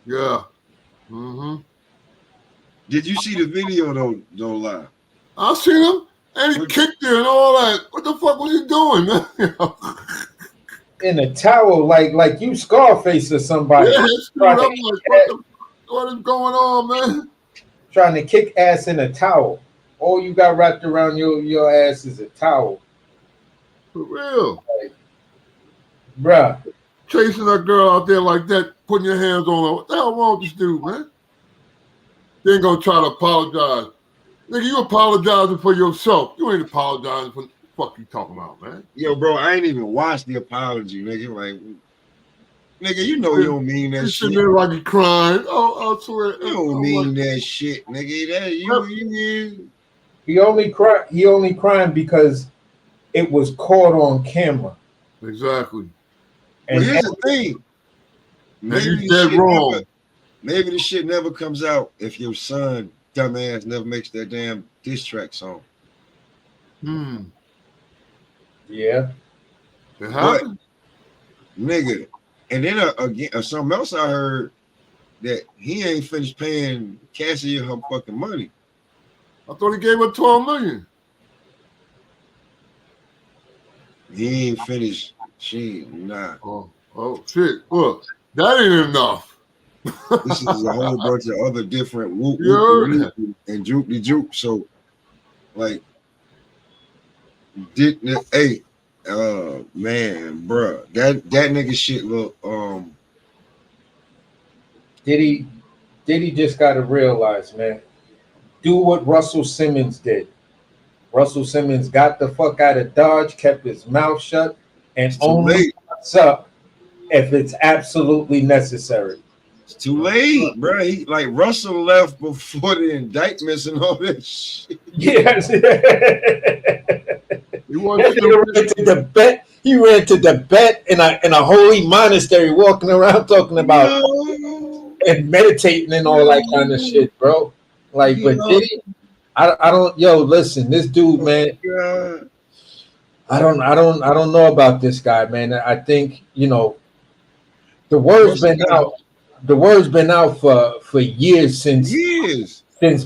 Yeah. Mm-hmm. Did you see the video though live? I seen him, and he kicked her and all that. What the fuck was he doing? In a towel, like you Scarface or somebody. Yeah, I'm like, what is going on, man? Trying to kick ass in a towel. All you got wrapped around your ass is a towel. For real. Like, bruh. Chasing that girl out there like that, putting your hands on her. What the hell wrong with this dude, man? They ain't gonna try to apologize. Nigga, you apologizing for yourself. You ain't apologizing for the fuck you talking about, man. Yo, bro, I ain't even watched the apology, nigga. Like, nigga, you know you don't mean that shit. Sitting there like he crying. Oh, I swear. You don't mean that shit, nigga. That you He only crying because it was caught on camera. Exactly. And here's the thing. Maybe dead wrong. Maybe the shit never comes out if your son, dumbass, never makes that damn diss track song. Yeah. It happened. But, nigga, and then again, something else I heard that he ain't finished paying Cassie her fucking money. I thought he gave her $12 million. He ain't finished. She nah. Oh shit! Look, that ain't enough. This is a whole bunch of other different whoop and juke de juke. So, like, hey, man, bruh, that nigga shit look Diddy just gotta realize, man, do what Russell Simmons did. Russell Simmons got the fuck out of Dodge, kept his mouth shut, and only what's up if it's absolutely necessary. It's too late, bro. He like Russell left before the indictments and all that shit. Yes. He ran to Tibet in a holy monastery, walking around talking about and meditating and all that kind of shit, bro. Like, but Diddy, I don't. Yo, listen, this dude, man. I don't know about this guy, man. I think the word's been out. The word's been out for years since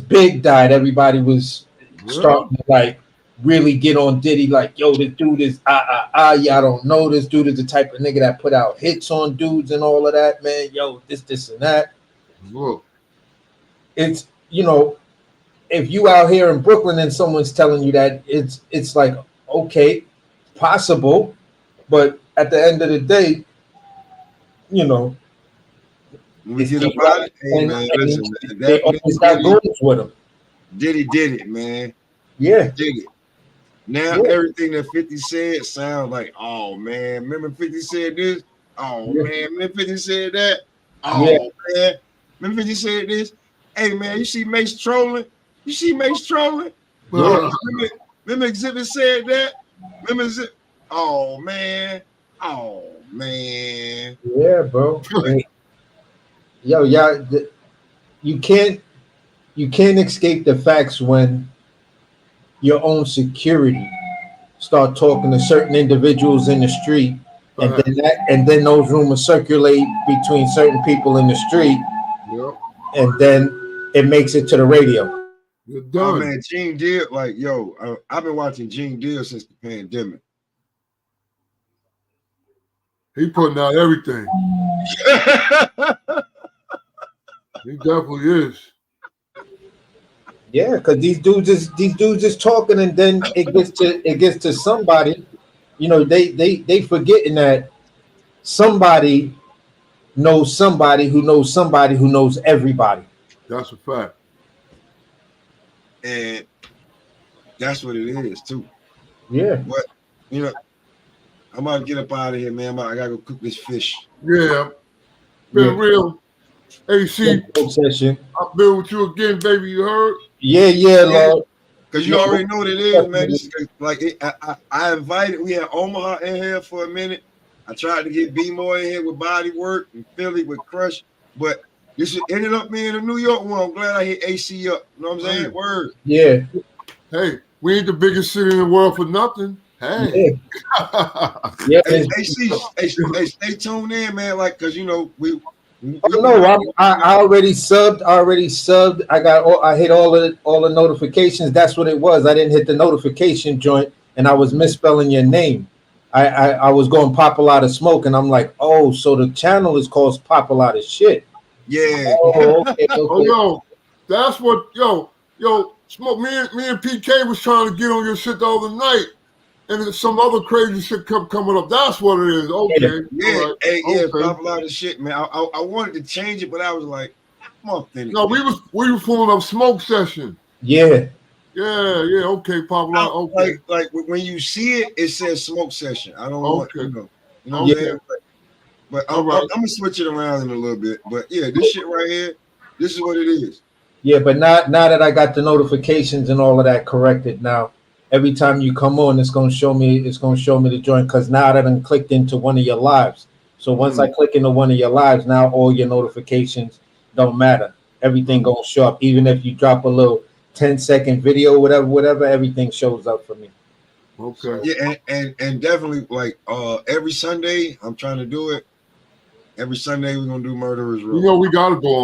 Big died. Everybody was starting to like really get on Diddy, like, yo, this dude is yeah, I don't know. This dude is the type of nigga that put out hits on dudes and all of that, man. Yo, this and that. Look. It's if you out here in Brooklyn and someone's telling you that, it's like, okay, possible, but at the end of the day, we get about it. Hey, man, listen, man. They always got goals with him. Diddy did it, man. Yeah. Did it. Now everything that 50 said sounds like, oh man, remember 50 said this? Oh man, remember 50 said that? Oh man, remember 50 said this? Hey man, you see Mace trolling? You see Mace trolling? Remember Exhibit said that? Remember oh man. Oh man. Yeah, bro. Yo, y'all, you can't escape the facts when your own security start talking to certain individuals in the street, and then those rumors circulate between certain people in the street, and then it makes it to the radio. You're done. Oh man, Gene Deal, like, yo, I've been watching Gene Deal since the pandemic. He putting out everything. He definitely is. Yeah, because these dudes just talking, and then it gets to somebody. You know, they forgetting that somebody knows somebody who knows somebody who knows everybody. That's a fact. And that's what it is too. Yeah. But you know, I'm about to get up out of here, man. I gotta go cook this fish. Yeah. Been real. AC, Session. I'll build with you again, baby. You heard? Yeah, Lord. Because you already know what it is, man. This is like I invited. We had Omaha in here for a minute. I tried to get B-More in here with Body Work and Philly with Crush, but this ended up being a New York one. I'm glad I hit AC up. You know what I'm saying? Word. Yeah. Hey, we ain't the biggest city in the world for nothing. Hey. Yeah. Hey, stay tuned in, man. Like, cause you know we. I already subbed. I hit all the notifications. That's what it was. I didn't hit the notification joint, and I was misspelling your name. I was going Pop a Lot of Smoke, and I'm like, oh, so the channel is called Pop a Lot of Shit. Yeah. Oh, okay. Oh, yo, that's what Smoke. Me and PK was trying to get on your shit the other night, and then some other crazy shit kept coming up. That's what it is. Okay. Yeah. All right. Hey, yeah. Okay. Pop a Lot of Shit, man. I wanted to change it, but I was like, I'm authentic. No, we were pulling up Smoke Session. Yeah. Yeah. Okay, Pop a Lot. Okay. Like when you see it, it says Smoke Session. I don't want you know what I'm saying. But I'm gonna switch it around in a little bit. But yeah, this shit right here, this is what it is. Yeah, but now that I got the notifications and all of that corrected, now every time you come on, it's gonna show me the joint, because now that I'm clicked into one of your lives. So once I click into one of your lives, now all your notifications don't matter. Everything gonna show up, even if you drop a little 10-second video, whatever, everything shows up for me. Okay. Yeah, and definitely like every Sunday, I'm trying to do it. Every Sunday we're gonna do Murderers Row. You know we gotta go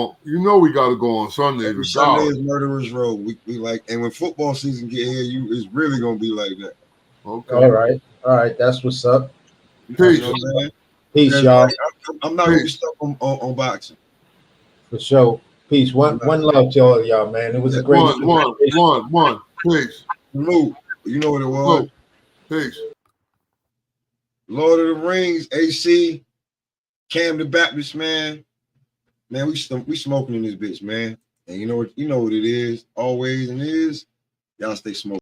on. On Sunday. Every Sunday is Murderers Row. We like, and when football season get here, it's really gonna be like that. Okay. All right. That's what's up. Peace. You know what I'm saying? Peace, y'all. I'm not gonna be stuck on boxing. For sure. Peace. One love to all of y'all, man. It was a great one. Peace. Salute. You know what it was. Peace. Lord of the Rings, AC, Cam the Baptist, man. Man, we smoking in this bitch, man. And you know what it is, always and is. Y'all stay smoking.